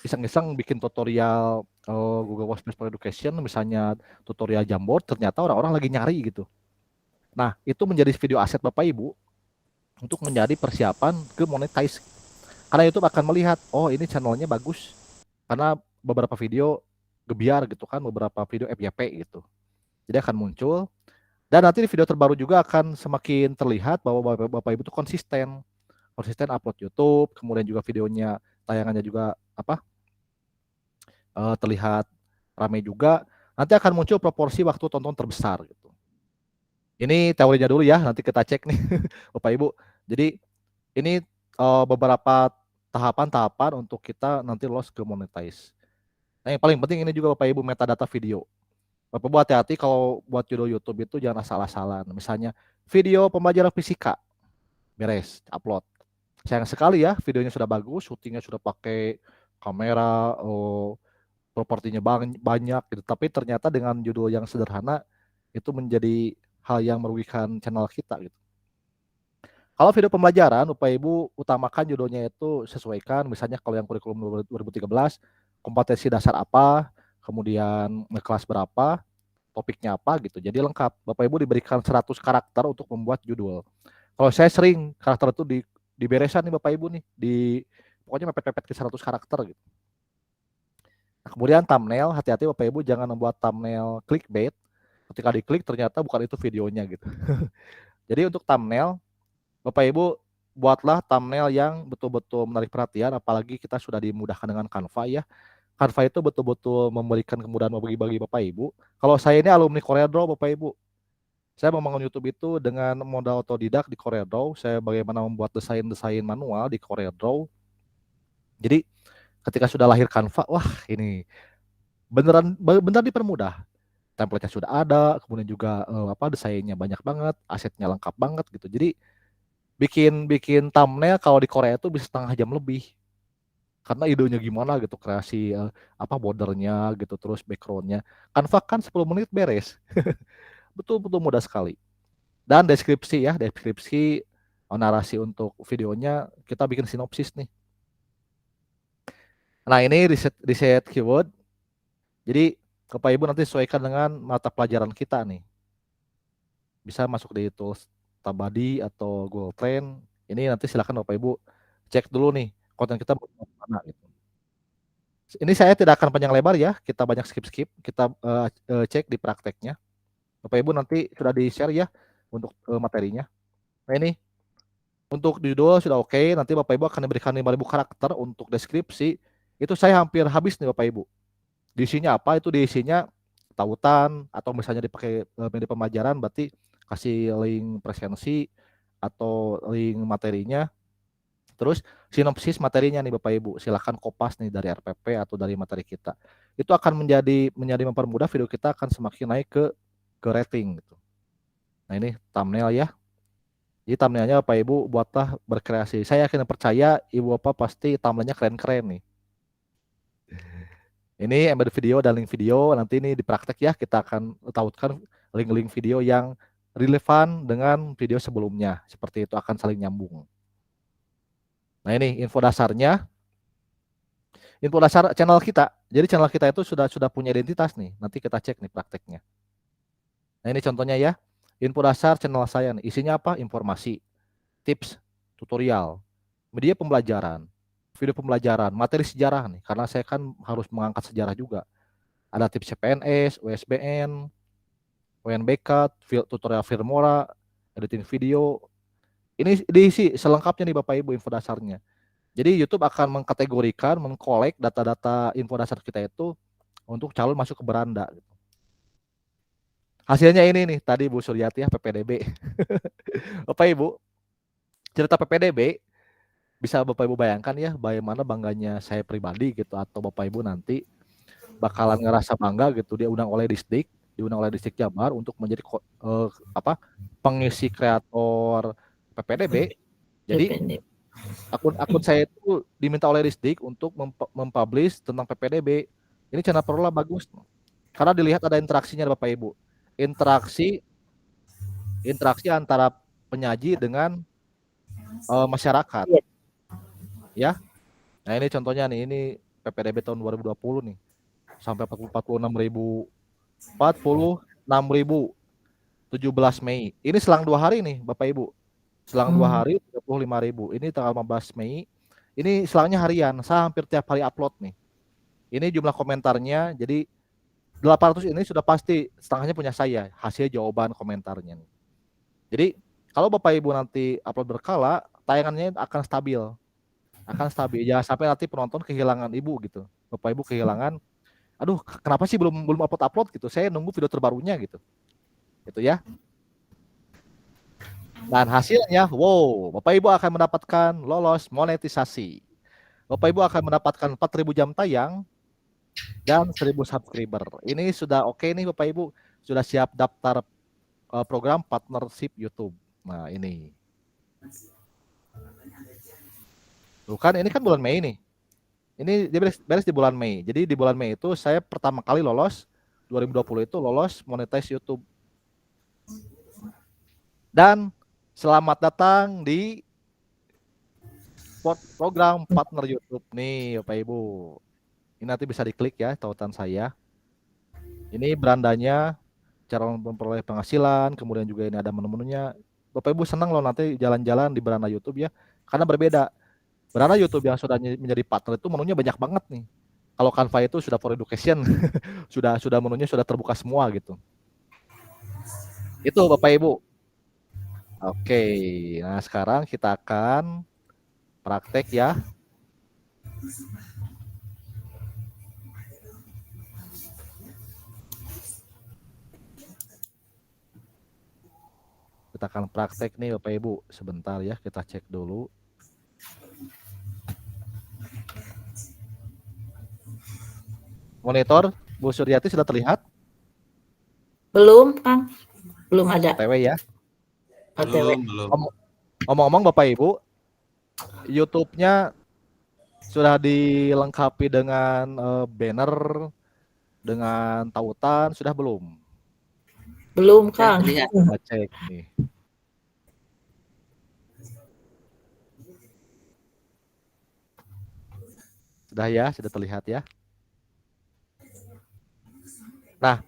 Speaker 7: iseng-iseng bikin tutorial Google Workspace for Education, misalnya tutorial Jamboard, ternyata orang-orang lagi nyari gitu. Nah, itu menjadi video aset Bapak Ibu untuk menjadi persiapan ke monetize. Karena YouTube akan melihat, oh ini channelnya bagus. Karena beberapa video gebiar gitu kan, beberapa video FYP gitu. Jadi akan muncul. Dan nanti di video terbaru juga akan semakin terlihat bahwa Bapak Ibu itu konsisten upload YouTube, kemudian juga videonya, tayangannya juga terlihat ramai juga. Nanti akan muncul proporsi waktu tonton terbesar gitu. Ini teorinya dulu ya, nanti kita cek nih Bapak Ibu. Jadi ini beberapa tahapan-tahapan untuk kita nanti lolos ke monetize. Nah, yang paling penting ini juga Bapak Ibu metadata video. Bapak Ibu hati-hati kalau buat judul YouTube itu jangan asal-asalan. Misalnya video pembelajaran fisika, beres, upload. Sayang sekali ya, videonya sudah bagus, syutingnya sudah pakai kamera, propertinya banyak gitu. Tapi ternyata dengan judul yang sederhana itu menjadi hal yang merugikan channel kita gitu. Kalau video pembelajaran, Bapak Ibu utamakan judulnya itu sesuaikan, misalnya kalau yang kurikulum 2013, kompetensi dasar apa, kemudian kelas berapa, topiknya apa gitu. Jadi lengkap. Bapak Ibu diberikan 100 karakter untuk membuat judul. Kalau saya sering karakter itu diberesan nih Bapak Ibu nih, pokoknya mepet-mepet ke 100 karakter gitu. Nah, kemudian thumbnail, hati-hati Bapak Ibu jangan membuat thumbnail clickbait. Ketika diklik ternyata bukan itu videonya gitu. Jadi untuk thumbnail, Bapak Ibu buatlah thumbnail yang betul-betul menarik perhatian, apalagi kita sudah dimudahkan dengan Canva ya. Canva itu betul-betul memberikan kemudahan bagi Bapak Ibu. Kalau saya ini alumni CorelDRAW Bapak Ibu. Saya membangun YouTube itu dengan modal otodidak di CorelDRAW. Saya bagaimana membuat desain-desain manual di CorelDRAW. Jadi ketika sudah lahir Canva, wah ini benar dipermudah. Template-nya sudah ada, kemudian juga desainnya banyak banget, asetnya lengkap banget gitu. Jadi bikin thumbnail kalau di Korea itu bisa setengah jam lebih. Karena idenya gimana gitu, kreasi bordernya gitu, terus backgroundnya. Canva kan 10 menit beres. Betul-betul mudah sekali. Dan deskripsi narasi untuk videonya kita bikin sinopsis nih. Nah ini riset keyword. Jadi Bapak Ibu nanti sesuaikan dengan mata pelajaran kita nih. Bisa masuk di tools Tabadi atau Google Trend. Ini nanti silakan Bapak Ibu cek dulu nih konten kita mana gitu. Ini saya tidak akan panjang lebar ya, kita banyak skip, kita cek di prakteknya. Bapak Ibu nanti sudah di-share ya untuk materinya. Nah ini untuk judul sudah oke, nanti Bapak Ibu akan diberikan 5.000 karakter untuk deskripsi. Itu saya hampir habis nih Bapak Ibu. Diisinya apa? Itu diisinya tautan atau misalnya dipakai media pembelajaran, berarti kasih link presensi atau link materinya. Terus sinopsis materinya nih Bapak Ibu, silahkan kopas nih dari RPP atau dari materi kita. Itu akan menjadi mempermudah video kita akan semakin naik ke rating gitu. Nah ini thumbnail ya. Jadi thumbnailnya Bapak Ibu buatlah berkreasi. Saya yakin percaya Ibu Bapak pasti thumbnailnya keren-keren nih. Ini embed video dan link video, nanti ini di praktek ya, kita akan tautkan link-link video yang relevan dengan video sebelumnya. Seperti itu akan saling nyambung. Nah ini info dasarnya. Info dasar channel kita. Jadi channel kita itu sudah punya identitas nih. Nanti kita cek nih prakteknya. Nah ini contohnya ya. Info dasar channel saya nih. Isinya apa? Informasi, tips, tutorial, media pembelajaran, video pembelajaran, materi sejarah nih. Karena saya kan harus mengangkat sejarah juga. Ada tips CPNS, USBN, UNBK, tutorial Filmora, editing video. Ini diisi selengkapnya nih Bapak Ibu info dasarnya. Jadi YouTube akan mengkategorikan, mengkolek data-data info dasar kita itu untuk calon masuk ke beranda. Hasilnya ini nih, tadi Bu Suryati ya, PPDB. Bapak Ibu, cerita PPDB, bisa Bapak Ibu bayangkan ya, bagaimana bangganya saya pribadi gitu, atau Bapak Ibu nanti bakalan ngerasa bangga gitu, dia diundang oleh Distrik Jabar untuk menjadi pengisi kreator PPDB. Jadi akun saya itu diminta oleh Risdik untuk mempublish tentang PPDB. Ini channel Perula bagus. Karena dilihat ada interaksinya Bapak Ibu. Interaksi antara penyaji dengan masyarakat. Ya. Nah, ini contohnya nih, ini PPDB tahun 2020 nih. Sampai 46.000 17 Mei. Ini selang 2 hari nih Bapak Ibu. Selang 2 hari 35.000. Ini tanggal 15 Mei. Ini selangnya harian. Saya hampir tiap hari upload nih. Ini jumlah komentarnya. Jadi 800 ini sudah pasti setengahnya punya saya. Hasil jawaban komentarnya nih. Jadi kalau Bapak Ibu nanti upload berkala, tayangannya akan stabil. Jangan sampai nanti penonton kehilangan Ibu gitu. Bapak Ibu kehilangan. Aduh, kenapa sih belum upload gitu? Saya nunggu video terbarunya gitu. Itu ya. Dan hasilnya, wow, Bapak Ibu akan mendapatkan lolos monetisasi. Bapak Ibu akan mendapatkan 4.000 jam tayang dan 1.000 subscriber. Ini sudah oke nih Bapak Ibu, sudah siap daftar program partnership YouTube. Nah ini. Bukan, ini kan bulan Mei nih. Ini dia beres di bulan Mei. Jadi di bulan Mei itu saya pertama kali lolos, 2020 itu lolos monetize YouTube. Dan selamat datang di program partner YouTube nih Bapak Ibu. Ini nanti bisa diklik ya tautan saya. Ini berandanya, cara memperoleh penghasilan, kemudian juga ini ada menu-menunya. Bapak Ibu senang loh nanti jalan-jalan di beranda YouTube ya. Karena berbeda. Beranda YouTube yang sudah menjadi partner itu menunya banyak banget nih. Kalau Canva itu sudah for education, sudah menunya sudah terbuka semua gitu. Itu Bapak Ibu. Oke, nah sekarang kita akan praktek ya. Kita akan praktek nih Bapak Ibu. Sebentar ya, kita cek dulu. Monitor Bu Suryati sudah terlihat?
Speaker 1: Belum, Kang. Belum ada.
Speaker 7: OTW ya.
Speaker 1: OTW.
Speaker 7: Ngomong-ngomong Bapak Ibu, YouTube-nya sudah dilengkapi dengan banner, dengan tautan, sudah belum?
Speaker 1: Belum, Kang.
Speaker 7: Kita cek nih. Sudah ya, sudah terlihat ya. Nah,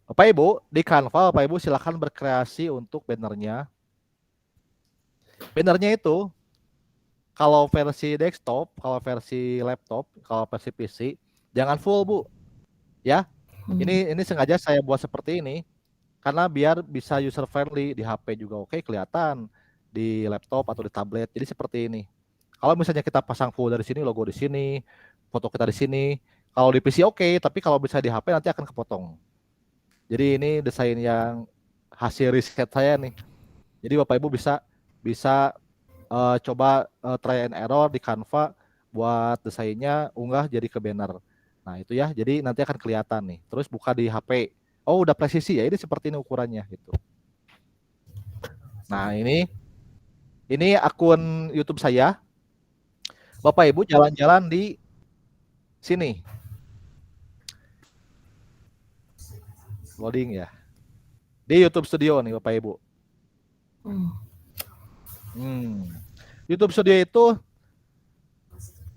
Speaker 7: Bapak Ibu, di Canva Bapak Ibu silakan berkreasi untuk bannernya. Bannernya itu kalau versi desktop, kalau versi laptop, kalau versi PC jangan full Bu. Ya. Ini sengaja saya buat seperti ini karena biar bisa user friendly, di HP juga oke kelihatan, di laptop atau di tablet. Jadi seperti ini. Kalau misalnya kita pasang full dari sini, logo di sini, foto kita di sini, kalau di PC oke, tapi kalau bisa di HP nanti akan kepotong. Jadi ini desain yang hasil riset saya nih. Jadi Bapak Ibu bisa coba try and error di Canva buat desainnya, unggah jadi ke banner. Nah itu ya, jadi nanti akan kelihatan nih. Terus buka di HP. Oh udah presisi ya, ini seperti ini ukurannya gitu. Nah ini akun YouTube saya. Bapak Ibu jalan-jalan di sini. Loading ya. Di YouTube Studio nih Bapak Ibu. YouTube Studio itu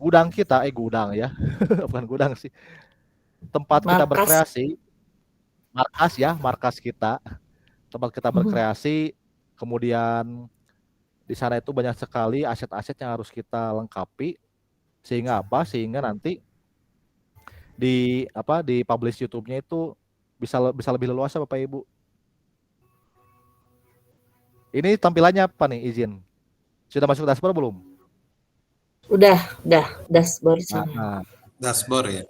Speaker 7: gudang kita, gudang ya, bukan gudang sih. Tempat kita berkreasi, markas kita, tempat kita berkreasi. Kemudian di sana itu banyak sekali aset-aset yang harus kita lengkapi, sehingga apa? Sehingga nanti di publish YouTube-nya itu bisa lebih leluasa Bapak Ibu. Ini tampilannya apa nih, izin? Sudah masuk dashboard belum?
Speaker 1: Udah dashboard sana.
Speaker 7: Nah,
Speaker 8: Dashboard ya.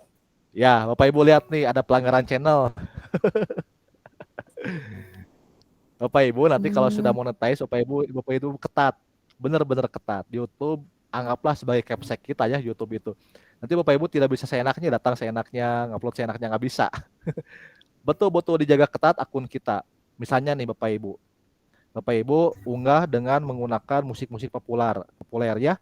Speaker 7: ya, Bapak Ibu lihat nih ada pelanggaran channel. Bapak Ibu nanti kalau sudah monetize, Bapak Ibu ketat, bener-bener ketat. YouTube anggaplah sebagai capsek kita ya, YouTube itu. Nanti Bapak Ibu tidak bisa seenaknya datang seenaknya, ngupload seenaknya, nggak bisa. Betul-betul dijaga ketat akun kita. Misalnya nih Bapak Ibu unggah dengan menggunakan musik-musik populer ya.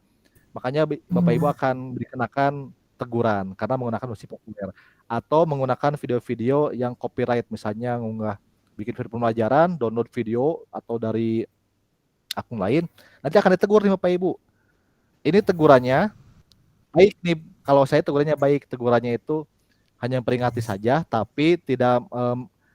Speaker 7: Makanya Bapak Ibu akan dikenakan teguran karena menggunakan musik populer, atau menggunakan video-video yang copyright, misalnya bikin video pembelajaran, download video atau dari akun lain, nanti akan ditegur nih Bapak Ibu. Ini tegurannya baik nih, kalau saya tegurannya baik, tegurannya itu hanya memperingati saja, tapi tidak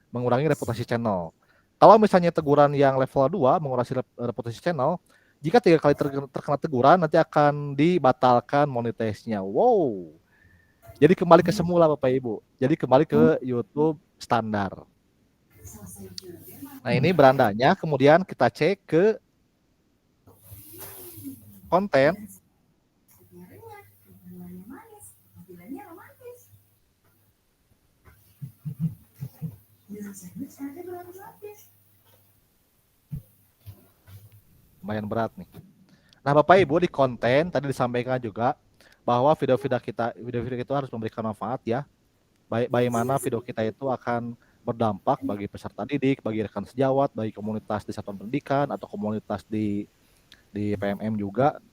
Speaker 7: mengurangi reputasi channel. Kalau misalnya teguran yang level 2 mengurangi reputasi channel, jika 3 kali terkena teguran, nanti akan dibatalkan monetize-nya. Wow. Jadi kembali ke semula Bapak Ibu. Jadi kembali ke YouTube standar. Nah ini berandanya, kemudian kita cek ke konten. Lumayan berat nih. Nah Bapak Ibu, di konten tadi disampaikan juga bahwa video-video kita harus memberikan manfaat ya. Bagaimana video kita itu akan berdampak bagi peserta didik, bagi rekan sejawat, bagi komunitas di satuan pendidikan atau komunitas di PMM juga.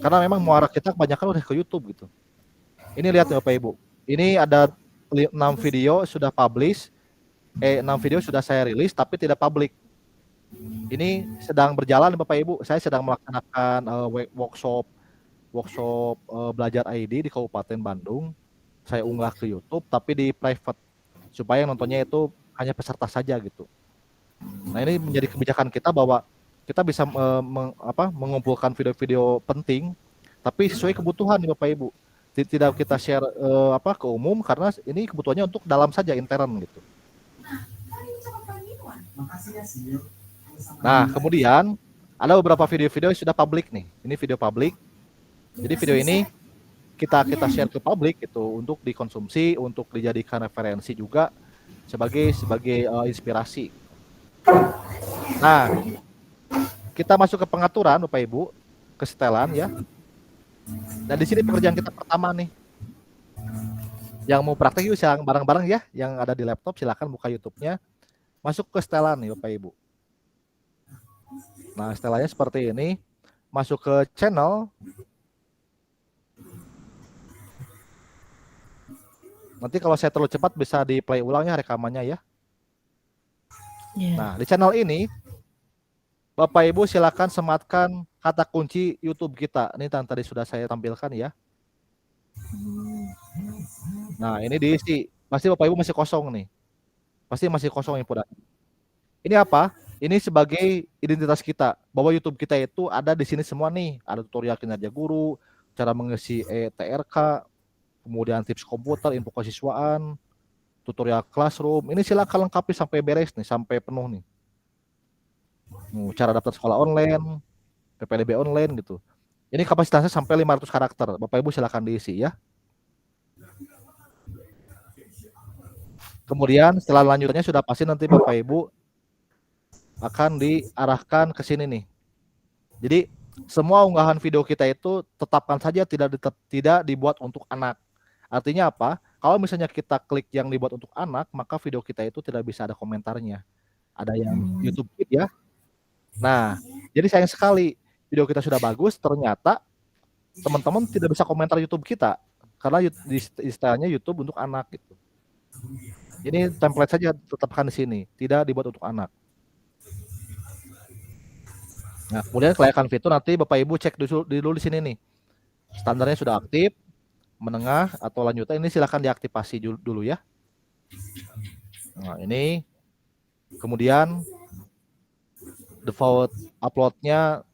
Speaker 7: Karena memang muara kita kebanyakan udah ke YouTube gitu. Ini lihat Bapak Ibu. Ini ada 6 video sudah publish, 6 video sudah saya rilis tapi tidak publik. Ini sedang berjalan Bapak Ibu. Saya sedang melaksanakan workshop belajar ID di Kabupaten Bandung. Saya unggah ke YouTube tapi di private supaya nontonnya itu hanya peserta saja gitu. Nah ini menjadi kebijakan kita bahwa kita bisa mengumpulkan video-video penting tapi sesuai kebutuhan nih Bapak Ibu. Tidak kita share ke umum karena ini kebutuhannya untuk dalam saja, intern gitu. Nah, kemudian ada beberapa video-video yang sudah publik nih. Ini video publik. Jadi video ini kita share ke publik gitu untuk dikonsumsi, untuk dijadikan referensi juga sebagai inspirasi. Nah, kita masuk ke pengaturan Bapak Ibu, ke setelan ya. Nah, di sini pekerjaan kita pertama nih. Yang mau praktek yuk silakan bareng-bareng ya, yang ada di laptop silakan buka YouTube-nya. Masuk ke setelan nih Bapak Ibu. Nah, setelannya seperti ini. Masuk ke channel. Nanti kalau saya terlalu cepat bisa di play ulangnya rekamannya ya. Nah, di channel ini Bapak Ibu silakan sematkan kata kunci YouTube kita. Ini yang tadi sudah saya tampilkan ya. Nah, ini diisi. Pasti Bapak Ibu masih kosong nih. Pasti masih kosong input. Ini apa? Ini sebagai identitas kita, bahwa YouTube kita itu ada di sini semua nih. Ada tutorial kinerja guru, cara mengisi TRK, kemudian tips komputer, info kesiswaan, tutorial classroom. Ini silakan lengkapi sampai beres nih, sampai penuh nih. Cara daftar sekolah online, PPDB online gitu. Ini kapasitasnya sampai 500 karakter. Bapak Ibu silakan diisi ya. Kemudian setelah lanjutannya sudah pasti nanti Bapak Ibu akan diarahkan ke sini nih. Jadi semua unggahan video kita itu tetapkan saja tidak dibuat untuk anak. Artinya apa? Kalau misalnya kita klik yang dibuat untuk anak, maka video kita itu tidak bisa ada komentarnya. Ada yang YouTube Kids ya. Nah, jadi sayang sekali video kita sudah bagus, ternyata teman-teman tidak bisa komentar YouTube kita karena istilahnya YouTube untuk anak gitu. Ini template saja tetapkan di sini, tidak dibuat untuk anak. Nah, kemudian kelayakan fitur nanti Bapak Ibu cek dulu di sini nih. Standarnya sudah aktif, menengah atau lanjutan, ini silahkan diaktifasi dulu ya. Nah, ini kemudian default uploadnya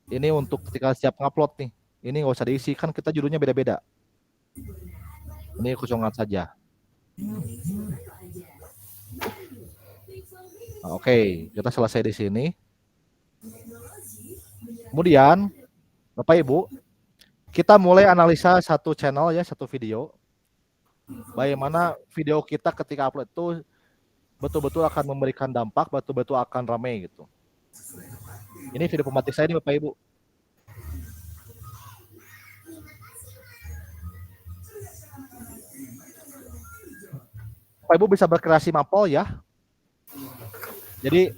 Speaker 7: ini untuk ketika siap ngupload nih. Ini nggak usah diisi, kan kita judulnya beda-beda. Ini kosongan saja. Nah, oke, kita selesai di sini. Kemudian, Bapak Ibu, kita mulai analisa satu channel ya, satu video. Bagaimana video kita ketika upload itu betul-betul akan memberikan dampak, betul-betul akan ramai gitu. Ini video pematik saya nih Bapak Ibu. Bapak Ibu bisa berkreasi mapel ya. Jadi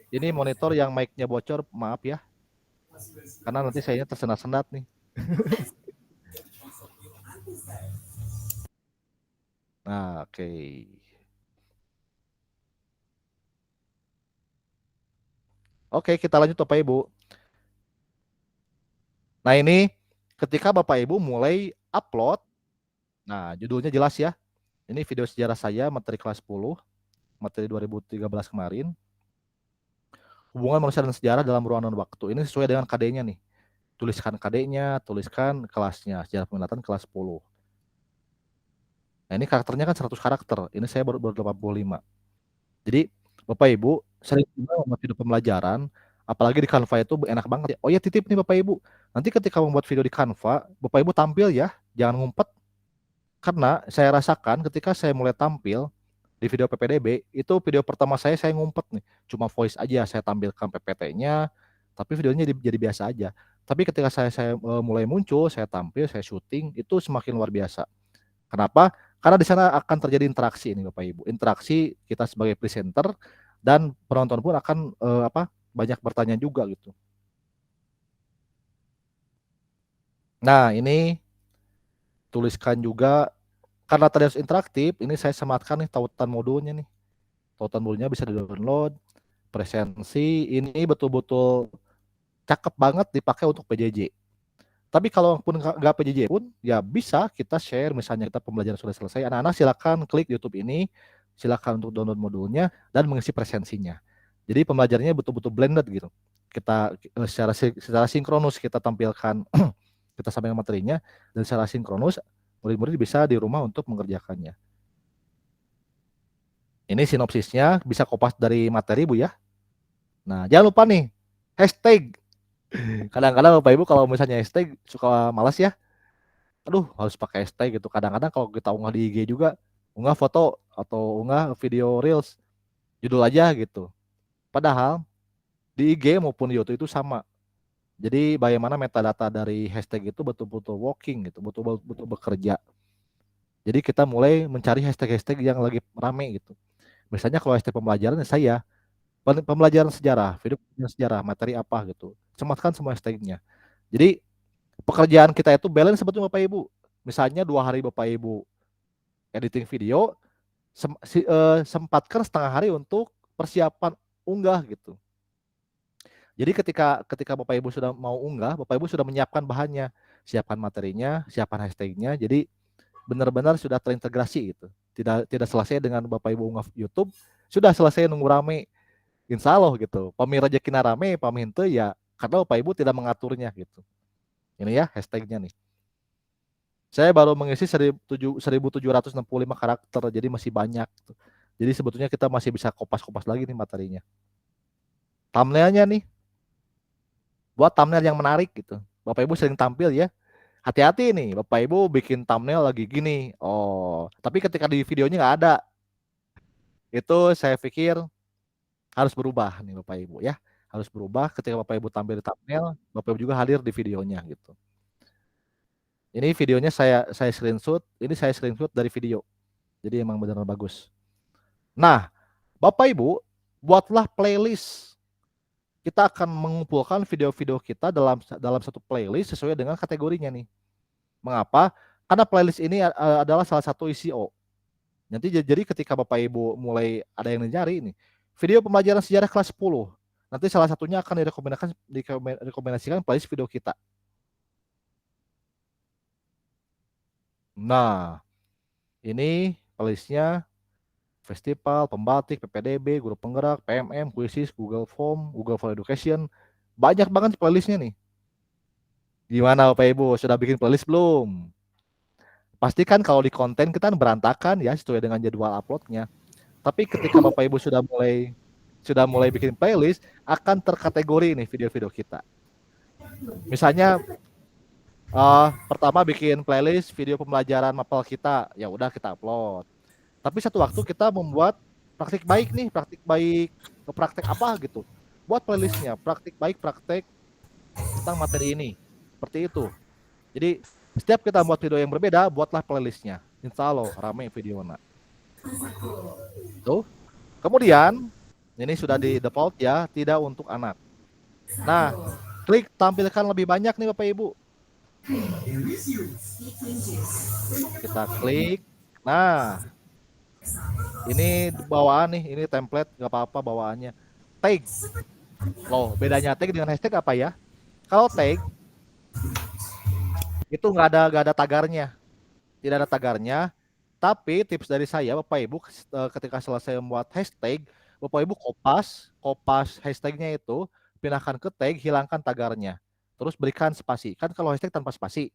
Speaker 7: ini monitor yang mic-nya bocor, maaf ya. Karena nanti sayanya tersendat-sendat nih. Nah, oke. Oke, kita lanjut Bapak Ibu. Nah, ini ketika Bapak Ibu mulai upload, nah judulnya jelas ya. Ini video sejarah saya, materi kelas 10, materi 2013 kemarin. Hubungan manusia dan sejarah dalam ruang dan waktu. Ini sesuai dengan KD-nya nih. Tuliskan KD-nya, tuliskan kelasnya, sejarah peminatan kelas 10. Nah, ini karakternya kan 100 karakter. Ini saya baru 85. Jadi, Bapak Ibu, sering juga membuat video pembelajaran, apalagi di Canva itu enak banget ya. Oh ya, titip nih Bapak Ibu. Nanti ketika membuat video di Canva, Bapak Ibu tampil ya, jangan ngumpet. Karena saya rasakan ketika saya mulai tampil di video PPDB, itu video pertama saya ngumpet nih. Cuma voice aja, saya tampilkan PPT-nya, tapi videonya jadi biasa aja. Tapi ketika saya mulai muncul, saya tampil, saya syuting, itu semakin luar biasa. Kenapa? Karena di sana akan terjadi interaksi ini Bapak Ibu. Interaksi kita sebagai presenter dan penonton pun akan banyak bertanya juga gitu. Nah, ini tuliskan juga, karena tadi harus interaktif, ini saya sematkan nih tautan modulnya nih. Tautan modulnya bisa di-download. Presensi ini betul-betul cakep banget dipakai untuk PJJ. Tapi kalau pun nggak PJJ pun, ya bisa kita share, misalnya kita pembelajaran sudah selesai, anak-anak silakan klik YouTube ini, silakan untuk download modulnya dan mengisi presensinya. Jadi pembelajarannya betul-betul blended gitu. Kita secara sinkronus kita tampilkan, kita sampaikan materinya, dan secara sinkronus murid-murid bisa di rumah untuk mengerjakannya. Ini sinopsisnya, bisa kopas dari materi Bu ya. Nah, jangan lupa nih, hashtag. Kadang-kadang Bapak Ibu kalau misalnya hashtag suka malas ya. Aduh, harus pakai hashtag gitu. Kadang-kadang kalau kita unggah di IG juga, unggah foto atau unggah video reels, judul aja gitu. Padahal di IG maupun di YouTube itu sama. Jadi bagaimana metadata dari hashtag itu betul-betul working gitu, betul-betul bekerja. Jadi kita mulai mencari hashtag-hashtag yang lagi rame gitu. Misalnya kalau hashtag pembelajaran saya, pembelajaran sejarah, video sejarah, materi apa gitu. Sematkan semua hashtagnya. Jadi pekerjaan kita itu balance sebetulnya Bapak Ibu. Misalnya 2 hari Bapak Ibu editing video, sempatkan setengah hari untuk persiapan unggah gitu. Jadi ketika Bapak Ibu sudah mau unggah, Bapak Ibu sudah menyiapkan bahannya, siapkan materinya, siapkan hashtagnya. Jadi benar-benar sudah terintegrasi gitu. Tidak selesai dengan Bapak Ibu unggah YouTube, sudah selesai nunggu rame. Insya Allah gitu. Pami rezekina rame, pami henteu ya karena Bapak Ibu tidak mengaturnya gitu. Ini ya hashtagnya nih. Saya baru mengisi 1765 karakter, jadi masih banyak. Jadi sebetulnya kita masih bisa kopas-kopas lagi nih materinya. Thumbnailnya nih, buat thumbnail yang menarik gitu. Bapak Ibu sering tampil ya. Hati-hati nih, Bapak Ibu bikin thumbnail lagi gini. Oh, tapi ketika di videonya nggak ada. Itu saya pikir harus berubah nih Bapak Ibu ya. Harus berubah ketika Bapak Ibu tampil di thumbnail, Bapak Ibu juga hadir di videonya gitu. Ini videonya saya screenshot, ini saya screenshot dari video. Jadi emang benar-benar bagus. Nah, Bapak Ibu, buatlah playlist. Kita akan mengumpulkan video-video kita dalam satu playlist sesuai dengan kategorinya nih. Mengapa? Karena playlist ini adalah salah satu ICO. Nanti jadi ketika Bapak Ibu mulai ada yang nyari nih, video pembelajaran sejarah kelas 10. Nanti salah satunya akan direkomendasikan playlist video kita. Nah, ini playlistnya festival, pembatik, PPDB, guru penggerak, PMM, kuisis, Google Form, Google for Education. Banyak banget playlistnya nih. Gimana Bapak Ibu, sudah bikin playlist belum? Pastikan kalau di konten kita berantakan ya sesuai dengan jadwal uploadnya. Tapi ketika Bapak Ibu sudah mulai bikin playlist, akan terkategori nih video-video kita. Misalnya pertama bikin playlist video pembelajaran mapel kita, ya udah kita upload. Tapi satu waktu kita membuat praktik baik nih, praktik apa gitu. Buat playlistnya, praktik baik, praktik tentang materi ini. Seperti itu. Jadi setiap kita buat video yang berbeda, buatlah playlistnya. Insya Allah rame videonya. Tuh. Kemudian ini sudah di default ya, tidak untuk anak. Nah, klik tampilkan lebih banyak nih Bapak Ibu. Kita klik. Nah, ini bawaan nih, ini template, nggak apa-apa bawaannya. Tag. Loh, bedanya tag dengan hashtag apa ya? Kalau tag itu nggak ada tagarnya, tidak ada tagarnya. Tapi tips dari saya, Bapak Ibu, ketika selesai membuat hashtag, Bapak Ibu kopas hashtagnya itu, pindahkan ke tag, hilangkan tagarnya, terus berikan spasi. Kan kalau hashtag tanpa spasi,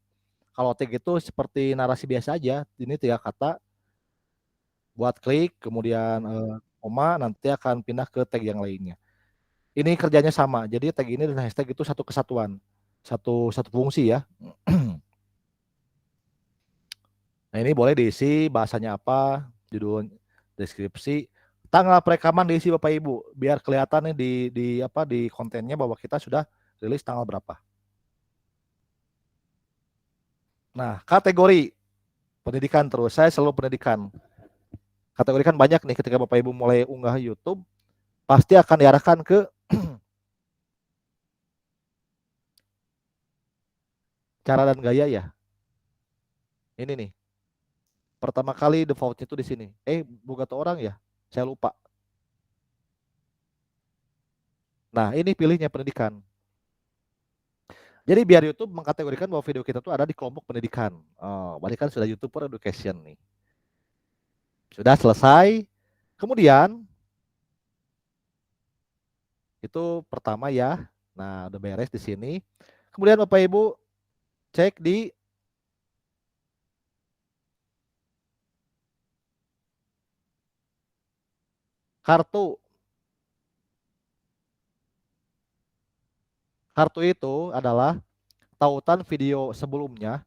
Speaker 7: kalau tag itu seperti narasi biasa aja. Ini 3 kata, buat klik, kemudian koma, nanti akan pindah ke tag yang lainnya. Ini kerjanya sama, jadi tag ini dan hashtag itu satu kesatuan, satu fungsi ya. Nah ini boleh diisi bahasanya apa, judul, deskripsi, tanggal perekaman diisi Bapak Ibu, biar kelihatan nih di kontennya bahwa kita sudah rilis tanggal berapa. Nah, kategori pendidikan terus, saya selalu pendidikan. Kategorikan banyak nih ketika Bapak Ibu mulai unggah YouTube, pasti akan diarahkan ke cara dan gaya ya. Ini nih. Pertama kali defaultnya itu di sini. Bukan orang ya, saya lupa. Nah, ini pilihnya pendidikan. Jadi biar YouTube mengkategorikan bahwa video kita tuh ada di kelompok pendidikan. Berarti kan sudah YouTube for Education nih. Sudah selesai. Kemudian itu pertama ya. Nah, udah beres di sini. Kemudian Bapak Ibu cek di kartu. Kartu itu adalah tautan video sebelumnya.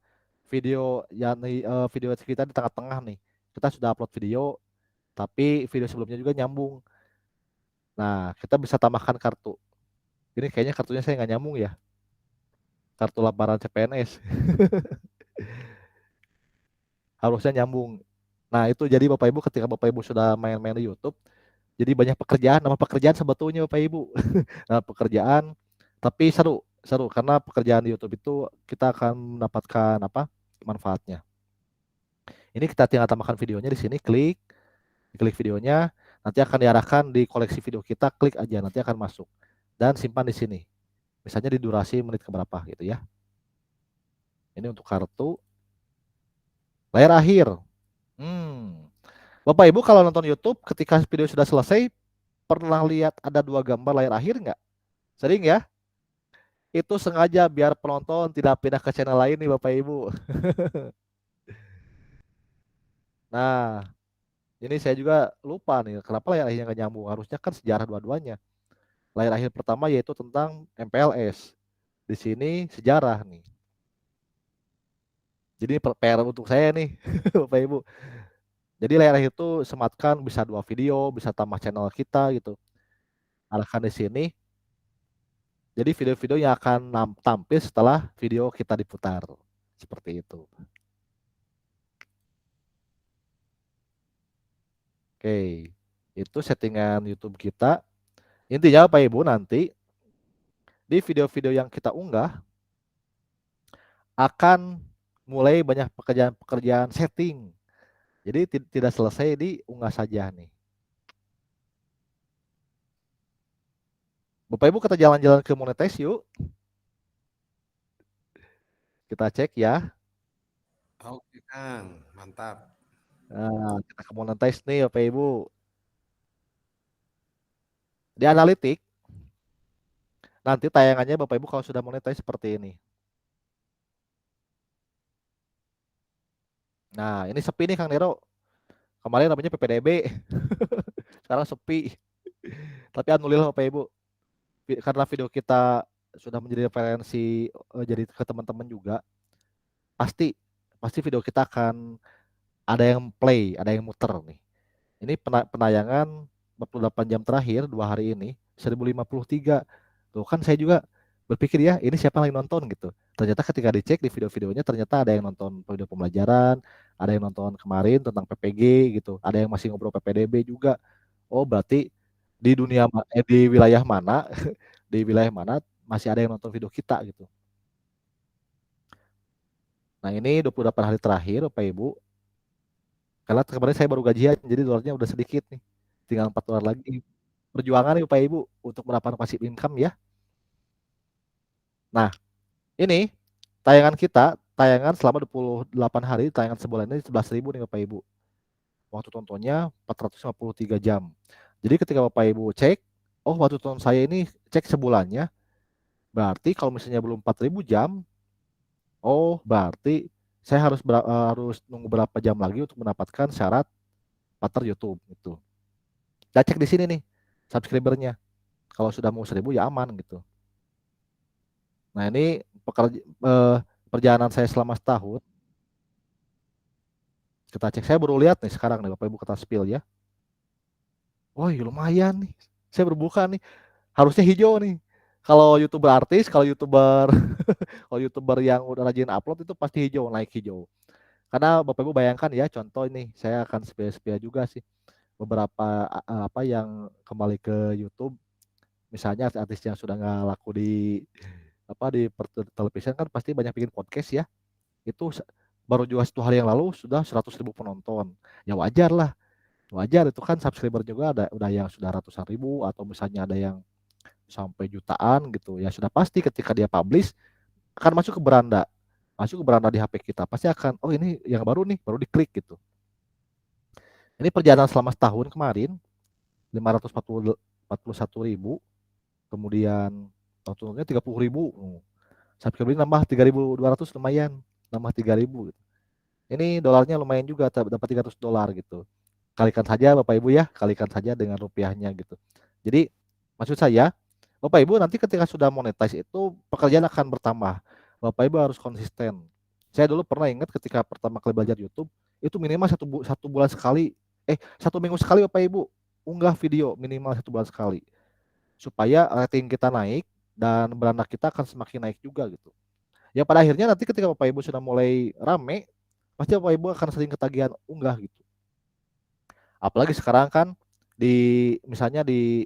Speaker 7: Video kita di tengah-tengah nih. Kita sudah upload video, tapi video sebelumnya juga nyambung. Nah, kita bisa tambahkan kartu. Ini kayaknya kartunya saya nggak nyambung ya. Kartu lamaran CPNS. Harusnya nyambung. Nah, itu jadi Bapak Ibu ketika Bapak Ibu sudah main-main di YouTube, jadi banyak pekerjaan, nama pekerjaan sebetulnya Bapak Ibu. Nama pekerjaan, tapi seru karena pekerjaan di YouTube itu kita akan mendapatkan manfaatnya. Ini kita tinggal tambahkan videonya di sini, klik videonya, nanti akan diarahkan di koleksi video kita, klik aja nanti akan masuk dan simpan di sini. Misalnya di durasi menit keberapa gitu ya. Ini untuk kartu. Layar akhir. Bapak Ibu kalau nonton YouTube ketika video sudah selesai pernah lihat ada 2 gambar layar akhir nggak? Sering ya? Itu sengaja biar penonton tidak pindah ke channel lain nih Bapak Ibu. Nah, ini saya juga lupa nih kenapa layar akhirnya nggak nyambung. Harusnya kan sejarah dua-duanya. Layar akhir pertama yaitu tentang MPLS. Di sini sejarah nih. Jadi PR untuk saya nih Bapak Ibu. Jadi layar akhir itu sematkan bisa 2 video, bisa tambah channel kita gitu. Arahkan di sini. Jadi video-video yang akan tampil setelah video kita diputar. Seperti itu. Oke, itu settingan YouTube kita. Intinya Bapak Ibu nanti di video-video yang kita unggah akan mulai banyak pekerjaan setting. Jadi tidak selesai di unggah saja nih. Bapak Ibu kita jalan-jalan ke monetize yuk. Kita cek ya.
Speaker 8: Oke, Kang. Mantap.
Speaker 7: Nah, kita ke monetize nih Bapak Ibu. Di analitik, nanti tayangannya Bapak Ibu kalau sudah monetize seperti ini. Nah, ini sepi nih Kang Nero. Kemarin namanya PPDB. Sekarang sepi. Tapi alhamdulillah Bapak Ibu. Karena video kita sudah menjadi referensi jadi ke teman-teman juga. Pasti video kita akan ada yang play, ada yang muter nih. Ini penayangan 48 jam terakhir 2 hari ini 1053. Tuh kan saya juga berpikir ya, ini siapa yang nonton gitu. Ternyata ketika dicek di video-videonya ternyata ada yang nonton video pembelajaran, ada yang nonton kemarin tentang PPG gitu, ada yang masih ngobrol PPDB juga. Oh, berarti di di wilayah mana di wilayah mana masih ada yang nonton video kita gitu. Nah, ini 28 hari terakhir Bapak Ibu. Karena kemarin saya baru gajian, jadi dolarnya udah sedikit nih. Tinggal $4 lagi. Perjuangan nih Bapak Ibu untuk mendapatkan passive income ya. Nah, ini tayangan kita, tayangan selama 28 hari, tayangan sebulan ini 11.000 nih Bapak Ibu. Waktu tontonnya 453 jam. Jadi ketika Bapak Ibu cek, oh waktu tonton saya ini cek sebulannya, berarti kalau misalnya belum 4.000 jam, oh berarti saya harus nunggu berapa jam lagi untuk mendapatkan syarat partner YouTube gitu. Kita cek di sini nih subscribernya. Kalau sudah mau 1.000 ya aman gitu. Nah ini perjalanan saya selama setahun. Kita cek, saya baru lihat nih sekarang nih Bapak Ibu kita spill ya. Oh lumayan nih. Saya berbuka nih. Harusnya hijau nih. Kalau YouTuber artis, kalau YouTuber yang udah rajin upload itu pasti hijau, naik hijau. Karena Bapak Ibu bayangkan ya, contoh ini saya akan spia juga sih beberapa apa yang kembali ke YouTube. Misalnya artis yang sudah nggak laku di televisi kan pasti banyak bikin podcast ya. Itu baru juga 1 hari yang lalu sudah 100.000 penonton. Ya wajar lah. Wajar itu kan subscriber juga udah yang sudah ratusan ribu atau misalnya ada yang sampai jutaan gitu. Ya sudah pasti ketika dia publish akan masuk ke beranda di HP kita. Pasti akan, oh ini yang baru nih, baru diklik gitu. Ini perjalanan selama setahun kemarin 541.000, kemudian tontonannya 30.000. Subscriber nambah 3.200 lumayan, nambah 3.000 gitu. Ini dolarnya lumayan juga, dapat $300 gitu. Kalikan saja Bapak Ibu ya, kalikan saja dengan rupiahnya gitu. Jadi maksud saya, Bapak Ibu nanti ketika sudah monetize itu pekerjaan akan bertambah. Bapak Ibu harus konsisten. Saya dulu pernah ingat ketika pertama kali belajar YouTube, itu minimal satu bulan sekali, 1 minggu sekali Bapak Ibu unggah video minimal 1 bulan sekali. Supaya rating kita naik dan beranak kita akan semakin naik juga gitu. Ya pada akhirnya nanti ketika Bapak Ibu sudah mulai rame, pasti Bapak Ibu akan sering ketagihan unggah gitu. Apalagi sekarang kan misalnya di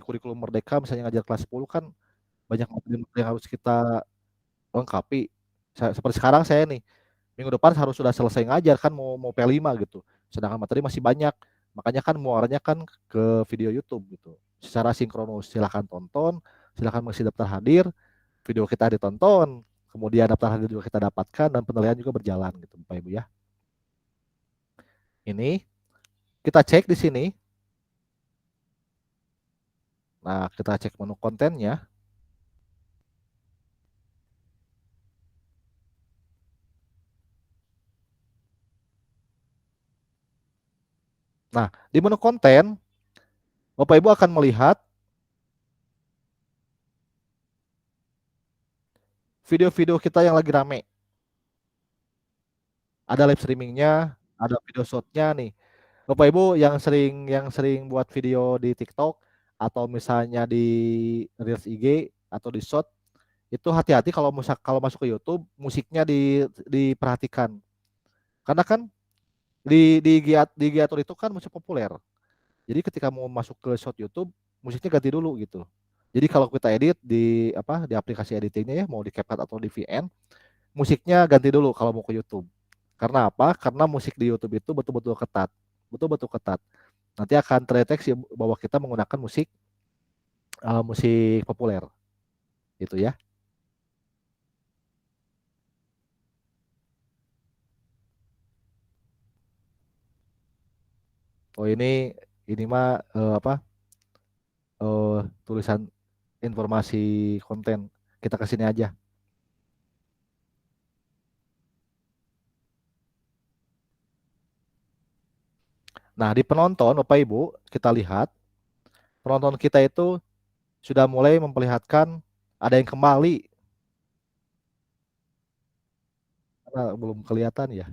Speaker 7: kurikulum Merdeka misalnya ngajar kelas 10 kan banyak materi yang harus kita lengkapi. Seperti sekarang saya nih, minggu depan harus sudah selesai ngajar kan mau P5 gitu. Sedangkan materi masih banyak. Makanya kan muaranya kan ke video YouTube gitu. Secara sinkronus silahkan tonton, silahkan mengisi daftar hadir, video kita ditonton, kemudian daftar hadir juga kita dapatkan dan penilaian juga berjalan gitu Bapak Ibu ya. Ini kita cek di sini. Nah, kita cek menu kontennya. Nah, di menu konten, Bapak Ibu akan melihat video-video kita yang lagi rame. Ada live streamingnya, ada video shotnya nih. Bapak Ibu yang sering buat video di TikTok atau misalnya di Reels IG atau di Short, itu hati-hati kalau masuk ke YouTube musiknya diperhatikan. Karena kan di Giator itu kan musik populer. Jadi ketika mau masuk ke short YouTube, musiknya ganti dulu gitu. Jadi kalau kita edit di aplikasi editingnya ya, mau di CapCut atau di VN, musiknya ganti dulu kalau mau ke YouTube. Karena apa? Karena musik di YouTube itu betul-betul ketat. Betul-betul ketat. Nanti akan terdeteksi bahwa kita menggunakan musik musik populer. Gitu ya. Oh ini mah tulisan informasi konten. Kita kesini aja. Nah, di penonton, Bapak Ibu, kita lihat penonton kita itu sudah mulai memperlihatkan ada yang kembali. Karena belum kelihatan ya.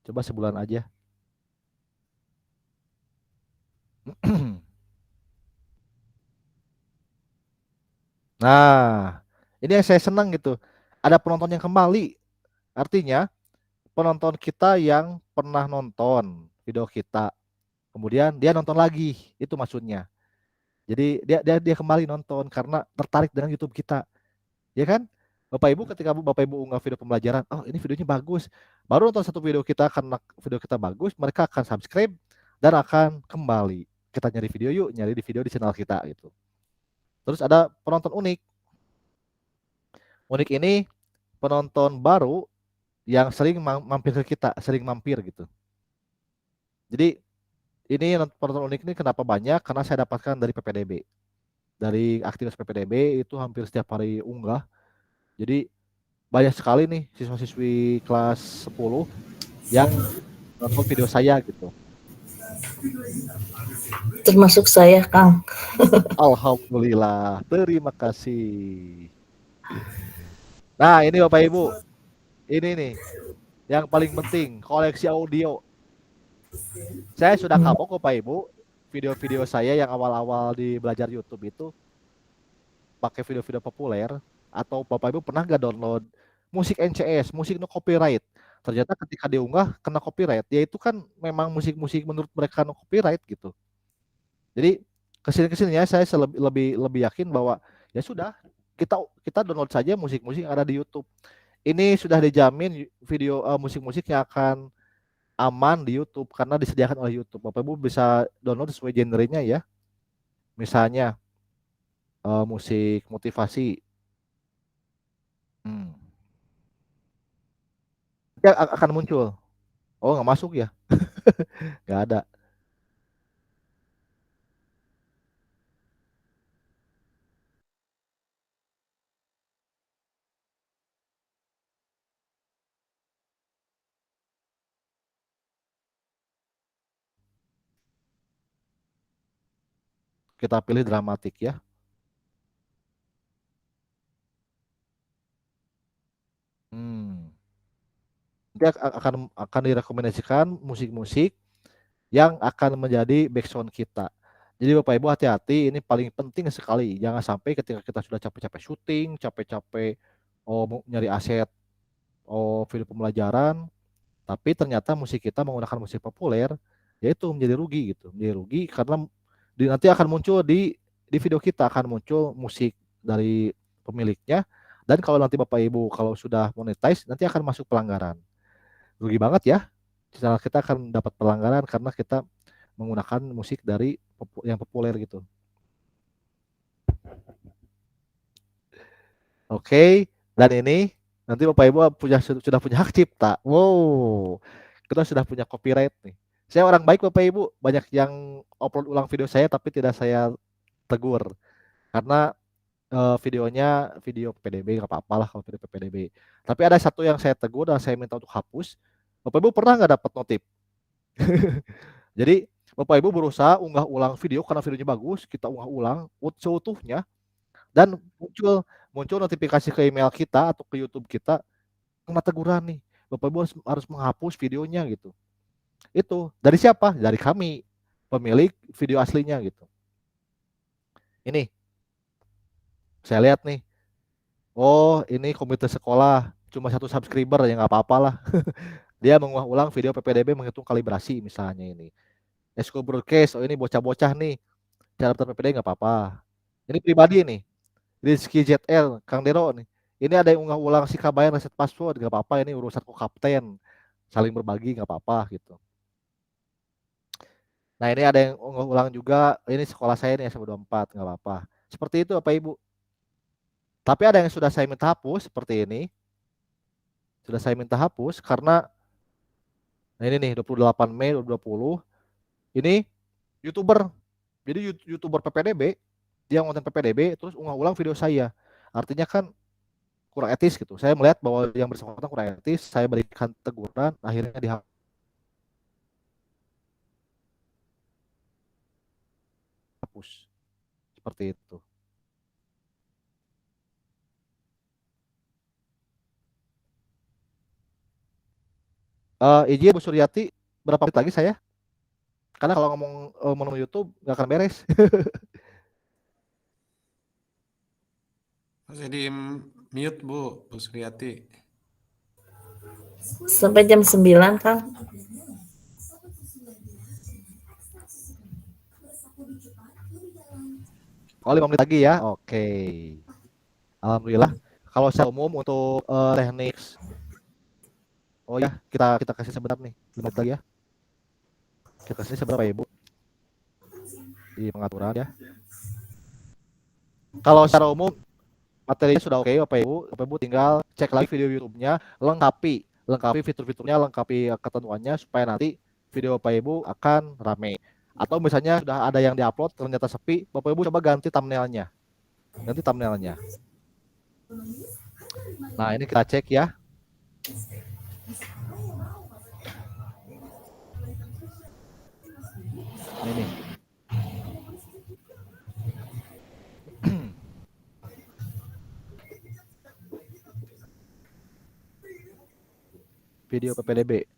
Speaker 7: Coba sebulan aja. Nah, ini yang saya senang gitu. Ada penonton yang kembali. Artinya, penonton kita yang pernah nonton video kita, kemudian dia nonton lagi. Itu maksudnya. Jadi dia kembali nonton karena tertarik dengan YouTube kita. Ya kan? Bapak Ibu ketika Bapak Ibu unggah video pembelajaran, oh ini videonya bagus. Baru nonton satu video kita karena video kita bagus, mereka akan subscribe dan akan kembali. Kita nyari video yuk, nyari di video di channel kita gitu. Terus ada penonton unik. Unik ini penonton baru yang sering mampir ke kita, sering mampir gitu. Jadi ini penonton unik ini kenapa banyak? Karena saya dapatkan dari PPDB. Dari aktivitas PPDB itu hampir setiap hari unggah. Jadi banyak sekali nih siswa-siswi kelas 10 yang nonton video saya gitu.
Speaker 1: Termasuk saya, Kang.
Speaker 7: Alhamdulillah, terima kasih. Nah, ini Bapak Ibu. Ini nih yang paling penting, koleksi audio. Saya sudah kapok Bapak Ibu, video-video saya yang awal-awal di belajar YouTube itu pakai video-video populer, atau Bapak Ibu pernah nggak download musik NCS, musik no copyright? Ternyata ketika diunggah kena copyright, yaitu kan memang musik-musik menurut mereka no copyright gitu. Jadi kesini-kesininya saya lebih yakin bahwa ya sudah kita download saja musik-musik yang ada di YouTube. Ini sudah dijamin video musik-musik yang akan aman di YouTube karena disediakan oleh YouTube. Bapak Ibu bisa download sesuai genrenya ya. Misalnya musik motivasi. Dia akan muncul. Oh, nggak masuk ya? Nggak ada. Kita pilih dramatik ya. Dia akan direkomendasikan musik-musik yang akan menjadi background kita. Jadi Bapak Ibu hati-hati, ini paling penting sekali. Jangan sampai ketika kita sudah capek-capek syuting, capek-capek nyari aset video pembelajaran, tapi ternyata musik kita menggunakan musik populer, yaitu menjadi rugi gitu. Menjadi rugi karena nanti akan muncul di video kita akan muncul musik dari pemiliknya, dan kalau nanti Bapak Ibu kalau sudah monetize nanti akan masuk pelanggaran. Rugi banget ya. Channel kita akan dapat pelanggaran karena kita menggunakan musik dari yang populer gitu. Oke, dan ini nanti Bapak Ibu sudah punya hak cipta. Wow, kita sudah punya copyright nih. Saya orang baik Bapak Ibu, banyak yang upload ulang video saya tapi tidak saya tegur karena videonya video PPDB, nggak apa-apa lah kalau video PPDB. Tapi ada satu yang saya tegur dan saya minta untuk hapus. Bapak Ibu pernah nggak dapat notif? Jadi Bapak Ibu berusaha unggah ulang video karena videonya bagus, kita unggah ulang seutuhnya, dan muncul notifikasi ke email kita atau ke YouTube kita, kena teguran nih. Bapak Ibu harus menghapus videonya gitu. Itu dari siapa? Dari kami, pemilik video aslinya gitu. Ini saya lihat nih. Oh, ini komite sekolah cuma 1 subscriber ya nggak apa-apa lah. Dia mengunggah ulang video PPDB menghitung kalibrasi misalnya ini. School broadcast, oh ini bocah-bocah nih. Cara daftar PPDB nggak apa-apa. Ini pribadi nih. Rizky ZL, Kang Dero nih. Ini ada yang unggah ulang si Kabayan reset password, nggak apa-apa ini urusan kok kapten. saling berbagi nggak apa-apa gitu. Nah ini ada yang ulang juga, ini sekolah saya nih SMA 24 nggak apa-apa. Seperti itu Bapak Ibu. Tapi ada yang sudah saya minta hapus seperti ini. Sudah saya minta hapus karena nah ini nih 28 Mei 2020 ini YouTuber. Jadi YouTuber PPDB, dia ngonten PPDB terus ulang video saya. Artinya kan kurang etis gitu. Saya melihat bahwa yang bersangkutan kurang etis, saya berikan teguran, akhirnya dihapus. Seperti itu. Izin Bu Suryati, berapa menit lagi saya? Karena kalau ngomong menu YouTube nggak akan beres.
Speaker 8: Masih di mute Bu Suryati.
Speaker 1: Sampai jam 9, Kang.
Speaker 7: Oh 5 menit lagi ya, oke. Alhamdulillah. Kalau secara umum untuk teknik, oh ya kita kasih sebentar nih, 5 menit lagi ya. Kita kasih seberapa Ibu di pengaturan ya. Kalau secara umum materinya sudah oke Bapak Ibu tinggal cek lagi video YouTube-nya, lengkapi fitur-fiturnya, lengkapi ketentuannya supaya nanti video Bapak Ibu akan rame. Atau misalnya sudah ada yang diupload ternyata sepi, Bapak Ibu coba ganti thumbnailnya. Nah, ini kita cek ya. Ini. Video PPDB.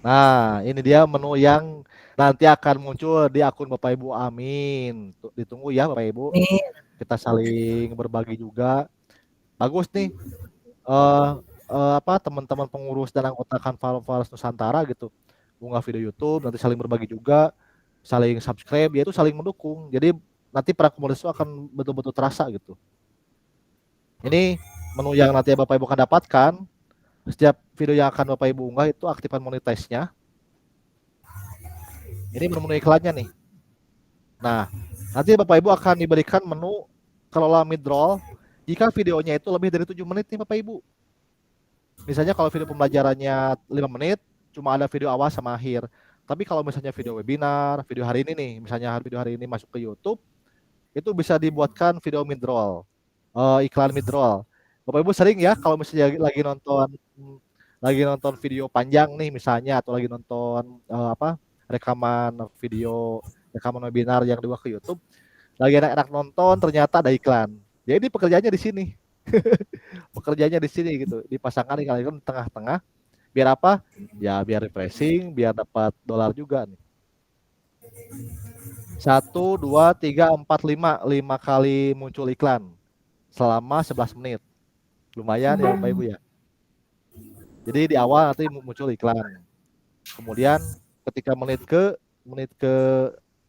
Speaker 7: Nah, ini dia menu yang nanti akan muncul di akun Bapak Ibu. Amin. Ditunggu ya Bapak Ibu.
Speaker 1: Amin.
Speaker 7: Kita saling berbagi juga. Bagus nih. Teman-teman pengurus dan anggota Kanvaloverse Nusantara gitu. Unggah video YouTube, nanti saling berbagi juga, saling subscribe, yaitu saling mendukung. Jadi nanti para komunitas itu akan betul-betul terasa gitu. Ini menu yang nanti Bapak Ibu akan dapatkan. Setiap video yang akan Bapak Ibu unggah itu aktifkan monetize-nya. Ini menu iklannya nih. Nah, nanti Bapak Ibu akan diberikan menu kelola mid-roll jika videonya itu lebih dari 7 menit nih Bapak Ibu. Misalnya kalau video pembelajarannya 5 menit, cuma ada video awal sama akhir. Tapi kalau misalnya video webinar, video hari ini nih, misalnya video hari ini masuk ke YouTube, itu bisa dibuatkan video mid-roll, iklan mid-roll. Bapak Ibu sering ya kalau misalnya lagi nonton video panjang nih misalnya, atau lagi nonton rekaman video, rekaman webinar yang dibuat ke YouTube, lagi enak-enak nonton ternyata ada iklan. Jadi pekerjaannya di sini. Pekerjaannya di sini gitu, dipasangkan iklan di tengah-tengah. Biar apa? Ya biar refreshing, biar dapat dolar juga nih. 1, 2, 3, 4, 5 kali muncul iklan selama 11 menit. Lumayan ya Bapak Ibu ya. Jadi di awal nanti muncul iklan. Kemudian ketika menit ke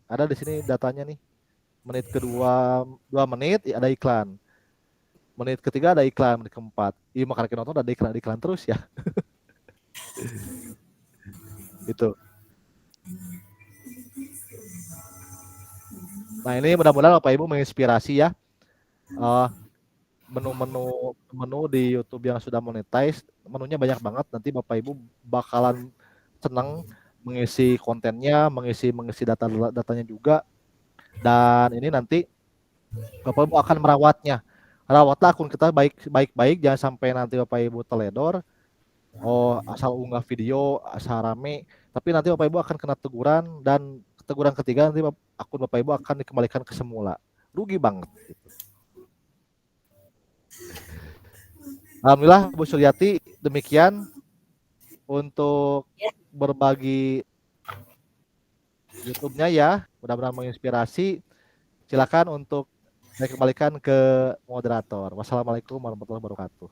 Speaker 7: ada di sini datanya nih. Menit kedua 2 menit ada iklan. Menit ketiga ada iklan, menit keempat. Iya makanya nonton ada iklan terus ya. Gitu. Nah ini mudah-mudahan Bapak Ibu menginspirasi ya. Menu di YouTube yang sudah monetize, menunya banyak banget. Nanti Bapak Ibu bakalan senang mengisi kontennya, mengisi datanya juga. Dan ini nanti Bapak Ibu akan merawatnya. Rawatlah akun kita baik-baik, jangan sampai nanti Bapak Ibu teledor. Oh, asal unggah video, asal rame. Tapi nanti Bapak Ibu akan kena teguran, dan teguran ketiga nanti akun Bapak Ibu akan dikembalikan ke semula. Rugi banget. Gitu. Alhamdulillah Bu Suryati, demikian untuk berbagi YouTube-nya ya. Mudah-mudahan menginspirasi. Silakan untuk saya kembalikan ke moderator. Wassalamualaikum warahmatullahi wabarakatuh.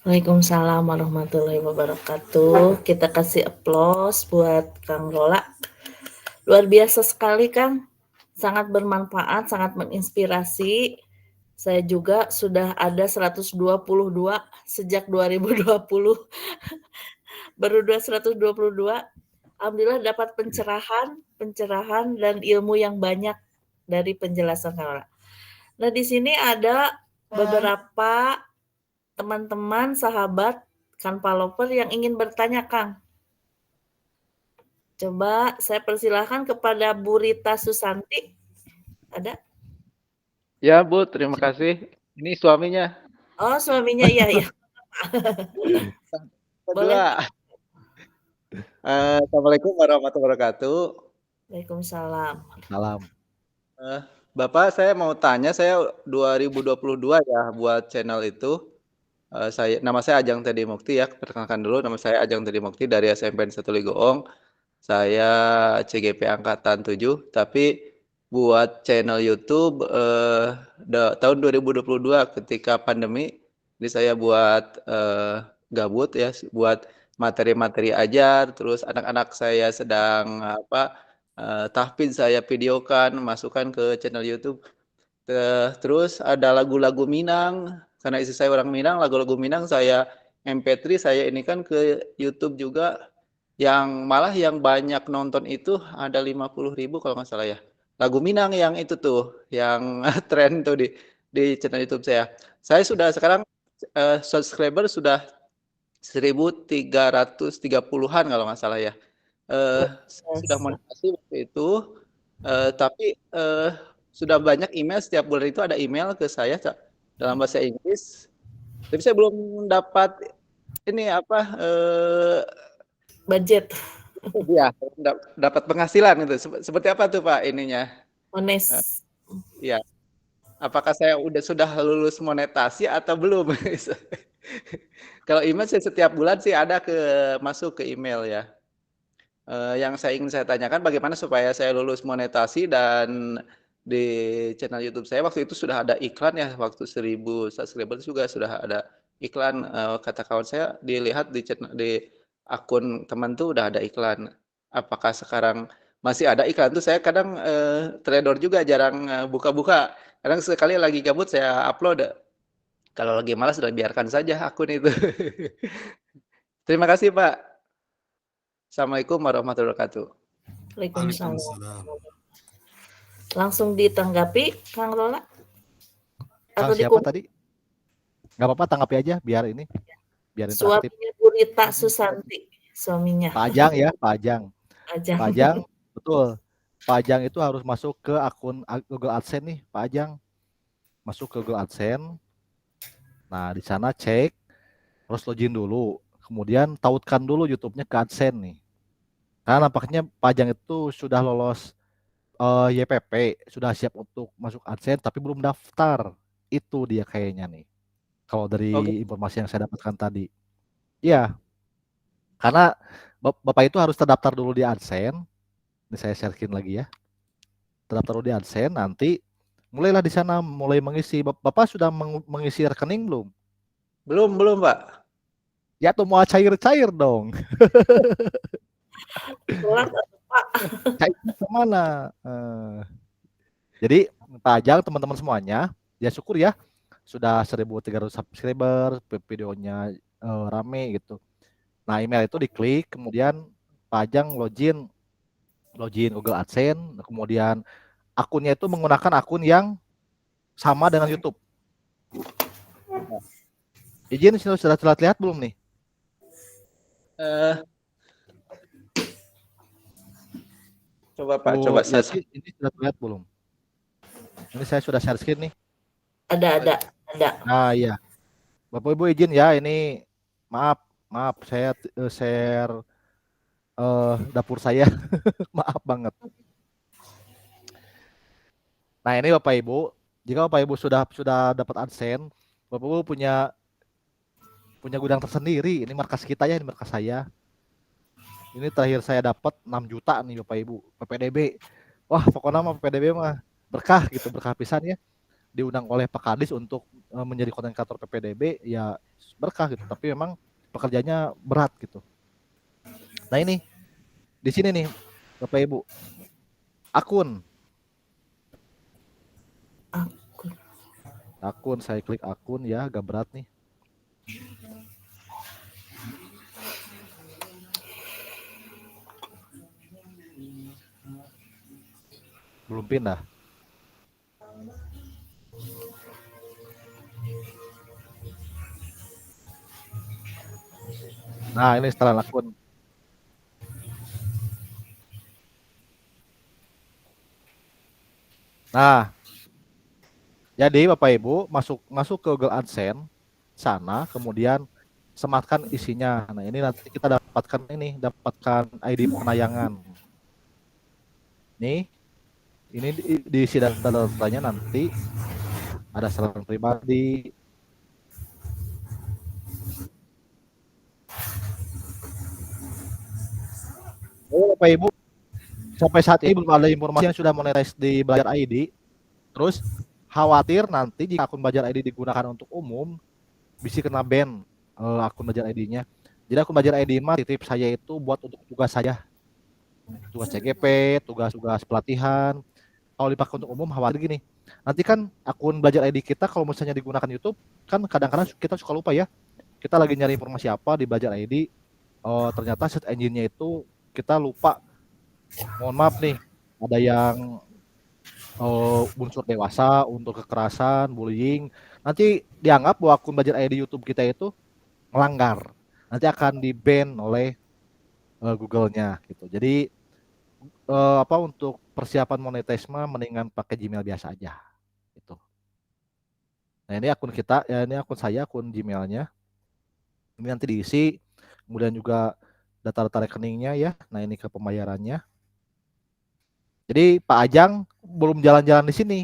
Speaker 1: Waalaikumsalam warahmatullahi wabarakatuh. Kita kasih aplaus buat Kang Lola. Luar biasa sekali Kang. Sangat bermanfaat, sangat menginspirasi. Saya juga sudah ada 122 sejak 2020. Baru 122. Alhamdulillah dapat pencerahan dan ilmu yang banyak dari penjelasan Kang Rola. Nah, di sini ada beberapa teman-teman, sahabat, Kanvaloper yang ingin bertanya, Kang. Coba saya persilahkan kepada Bu Rita Susanti. Ada?
Speaker 9: Ya, Bu, terima kasih. Ini suaminya.
Speaker 1: Oh, suaminya, iya. Boleh.
Speaker 9: Kedua. Assalamualaikum warahmatullahi wabarakatuh.
Speaker 1: Waalaikumsalam.
Speaker 7: Salam.
Speaker 9: Bapak, saya mau tanya, saya 2022 ya buat channel itu. Nama saya Ajeng Teddy Mukti ya, perkenalkan dulu, nama saya Ajeng Teddy Mukti dari SMP 1 Ligoong. Saya CGP angkatan 7, tapi buat channel YouTube tahun 2022 ketika pandemi, jadi saya buat gabut ya, buat materi-materi ajar, terus anak-anak saya sedang tahfidz saya videokan, masukkan ke channel YouTube. Terus ada lagu-lagu Minang, karena istri saya orang Minang, lagu-lagu Minang saya MP3 saya ini kan ke YouTube juga, yang malah yang banyak nonton itu ada 50.000 kalau nggak salah ya. Lagu Minang yang itu tuh, yang tren tuh di channel YouTube saya. Saya sudah sekarang subscriber sudah 1.330-an kalau nggak salah ya. Sudah monetisasi waktu itu, tapi sudah banyak email, setiap bulan itu ada email ke saya dalam bahasa Inggris, tapi saya belum dapat ini
Speaker 1: budget.
Speaker 9: Ya, dapat penghasilan itu. Seperti apa tuh Pak ininya?
Speaker 1: Honest.
Speaker 9: Ya. Apakah saya sudah lulus monetasi atau belum? Kalau email sih setiap bulan sih ada masuk ke email ya. Yang ingin saya tanyakan bagaimana supaya saya lulus monetasi, dan di channel YouTube saya waktu itu sudah ada iklan ya, waktu 1.000 subscriber juga sudah ada iklan, kata kawan saya dilihat di akun teman tuh udah ada iklan. Apakah sekarang masih ada iklan tuh? Saya kadang trader juga jarang buka-buka. Kadang sekali lagi gabut saya upload. Kalau lagi malas sudah biarkan saja akun itu. Terima kasih Pak. Assalamualaikum warahmatullahi wabarakatuh.
Speaker 1: Waalaikumsalam. Langsung ditanggapi, Kang Rola?
Speaker 7: Atau siapa tadi? Nggak apa-apa, tanggapi aja biar interaktif.
Speaker 1: Suaminya Bu Rita Susanti, suaminya.
Speaker 7: Pak Ajang ya, Pak Ajang.
Speaker 1: Ajang.
Speaker 7: Pak Ajang, betul. Pak Ajang itu harus masuk ke akun Google AdSense nih, Pak Ajang. Masuk ke Google AdSense. Nah, di sana cek, terus login dulu. Kemudian tautkan dulu YouTube-nya ke AdSense nih. Karena nampaknya Pak Ajang itu sudah lolos YPP, sudah siap untuk masuk AdSense, tapi belum daftar. Itu dia kayaknya nih. Kalau dari informasi yang saya dapatkan tadi. Iya. Karena Bapak itu harus terdaftar dulu di AdSense. Ini saya sharekin lagi ya. Terdaftar dulu di AdSense, nanti mulailah di sana mulai mengisi. Bapak sudah mengisi rekening belum?
Speaker 9: Belum, Pak.
Speaker 7: Ya tuh mau cair-cair dong. Cair kemana? Jadi Pak Ajang, teman-teman semuanya, ya syukur ya. Sudah 1.300 subscriber, videonya rame gitu. Nah, email itu diklik, kemudian Pak Ajang login Google AdSense, kemudian akunnya itu menggunakan akun yang sama dengan YouTube. Izin sudah terlihat belum nih?
Speaker 9: Coba Pak, coba saya.
Speaker 7: Ini sudah terlihat belum? Ini saya sudah share screen nih.
Speaker 1: Ada.
Speaker 7: Nah, iya. Bapak Ibu izin ya, ini maaf saya share dapur saya. Maaf banget. Nah, ini Bapak Ibu, jika Bapak Ibu sudah dapat AdSense, Bapak Ibu punya gudang tersendiri. Ini markas kita ya, ini markas saya. Ini terakhir saya dapat 6 juta nih Bapak Ibu, PPDB. Wah, pokoknya mah PPDB mah berkah gitu, berkah pisan ya. Diundang oleh Pak Kadis untuk menjadi konten kreator PPDB, ya berkah gitu. Tapi memang pekerjaannya berat gitu. Nah, ini di sini nih Bapak Ibu, akun. akun, saya klik akun ya, agak berat nih. Belum pindah. Nah, ini setelan akun. Nah, jadi Bapak Ibu masuk ke Google AdSense sana, kemudian sematkan isinya. Nah, ini nanti kita dapatkan ID penayangan. Nih, ini diisi data-datanya nanti. Ada saran pribadi. Oh, Bapak Ibu, sampai saat ini belum ada informasi yang sudah monetize di Belajar ID. Terus khawatir nanti jika akun Belajar ID digunakan untuk umum, bisa kena ban akun Belajar ID-nya. Jadi akun Belajar ID mah titip saya itu buat untuk tugas saja. Tugas CGP, tugas-tugas pelatihan. Kalau dipakai untuk umum khawatir gini. Nanti kan akun Belajar ID kita kalau misalnya digunakan YouTube, kan kadang-kadang kita suka lupa ya. Kita lagi nyari informasi apa di Belajar ID, ternyata search engine-nya itu kita lupa. Mohon maaf nih, ada yang unsur dewasa, untuk kekerasan, bullying, nanti dianggap bahwa akun Belajar ID YouTube kita itu melanggar. Nanti akan di-ban oleh Google-nya gitu. Jadi untuk persiapan monetisme mendingan pakai Gmail biasa aja gitu. Nah, ini akun kita, ya ini akun saya, akun Gmail-nya. Ini nanti diisi, kemudian juga data-data rekeningnya ya. Nah, ini ke pembayarannya. Jadi Pak Ajang belum jalan-jalan di sini.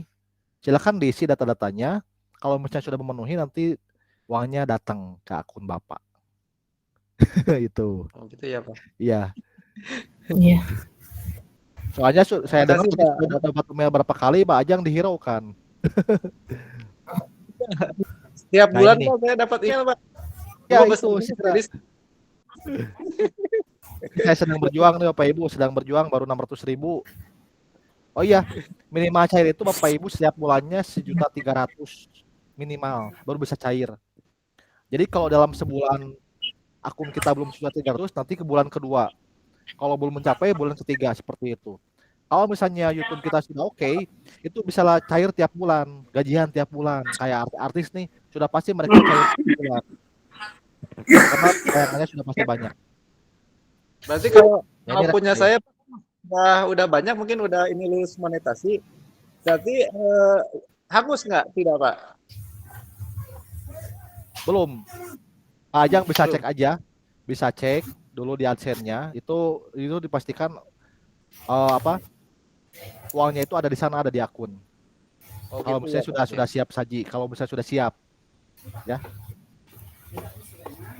Speaker 7: Silakan diisi data-datanya. Kalau misalnya sudah memenuhi, nanti uangnya datang ke akun Bapak. Itu.
Speaker 9: Oh gitu ya Pak.
Speaker 7: Iya.
Speaker 1: Iya.
Speaker 7: Soalnya saya dengar sudah dapat email berapa kali Pak Ajang dihiraukan.
Speaker 9: Setiap
Speaker 7: Nah,
Speaker 9: bulan
Speaker 7: ini.
Speaker 9: Pak saya dapat email Pak.
Speaker 7: Ya
Speaker 9: Gua
Speaker 7: itu
Speaker 9: pesan
Speaker 7: saya sedang berjuang nih Bapak Ibu, sedang berjuang baru 600.000. Oh iya, minimal cair itu Bapak Ibu setiap bulannya 1.300.000 minimal baru bisa cair. Jadi kalau dalam sebulan akun kita belum 1.300.000, nanti ke bulan kedua. Kalau belum mencapai bulan ketiga seperti itu. Kalau misalnya YouTube kita sudah oke, itu bisa lah cair tiap bulan, gajian tiap bulan. Kayak artis nih, sudah pasti mereka cair tiap bulan. Karena tayangannya sudah pasti banyak.
Speaker 9: Berarti kalau
Speaker 7: Ya,
Speaker 9: punya saya udah banyak, mungkin udah ini lulus monetasi. Berarti hangus nggak? Tidak Pak?
Speaker 7: Belum. Pak Ajang bisa cek aja, bisa cek dulu di AdSense-nya. Itu dipastikan uangnya itu ada di sana, ada di akun.
Speaker 9: Oh,
Speaker 7: kalau
Speaker 9: gitu
Speaker 7: misalnya
Speaker 9: ya,
Speaker 7: sudah siap saji, kalau misalnya sudah siap, ya.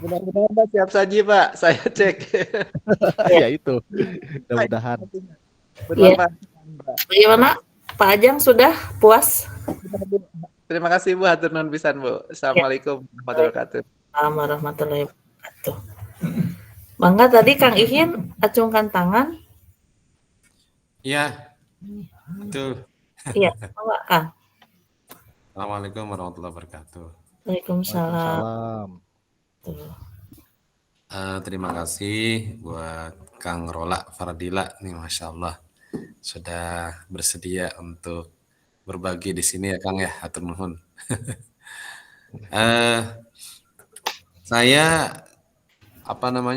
Speaker 9: Mudah-mudahan Pak siap saji Pak, saya cek.
Speaker 7: Ya itu, mudah-mudahan.
Speaker 1: Iya. Bagaimana Pak Ajang, sudah puas?
Speaker 9: Terima kasih Bu, hatur nuhun pisan Bu. Assalamualaikum warahmatullahi wabarakatuh.
Speaker 1: Assalamualaikum warahmatullahi wabarakatuh. Mangga tadi Kang Ihin acungkan tangan.
Speaker 8: Iya, betul.
Speaker 1: Iya, mangga Kang.
Speaker 8: Assalamualaikum warahmatullahi wabarakatuh.
Speaker 1: Waalaikumsalam.
Speaker 8: Terima kasih buat Kang Rola Fardila nih, Masya Allah sudah bersedia untuk berbagi di sini ya Kang ya, hatur nuhun. Saya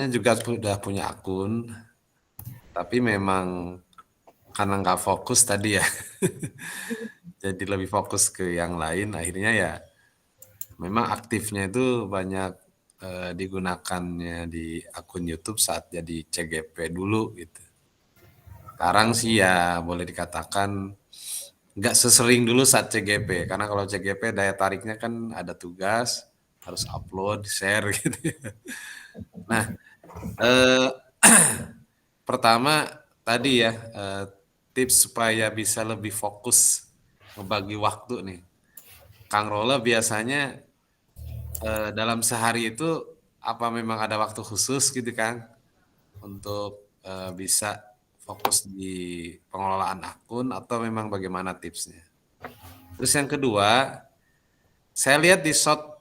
Speaker 8: juga sudah punya akun, tapi memang karena nggak fokus tadi ya, jadi lebih fokus ke yang lain. Akhirnya ya, memang aktifnya itu banyak digunakannya di akun YouTube saat jadi CGP dulu gitu. Sekarang sih ya boleh dikatakan nggak sesering dulu saat CGP, karena kalau CGP daya tariknya kan ada tugas, harus upload, share gitu. Nah, pertama tadi ya, tips supaya bisa lebih fokus ngebagi waktu nih. Kang Rola biasanya dalam sehari itu apa memang ada waktu khusus gitu Kang untuk bisa fokus di pengelolaan akun, atau memang bagaimana tipsnya? Terus yang kedua, Saya lihat di short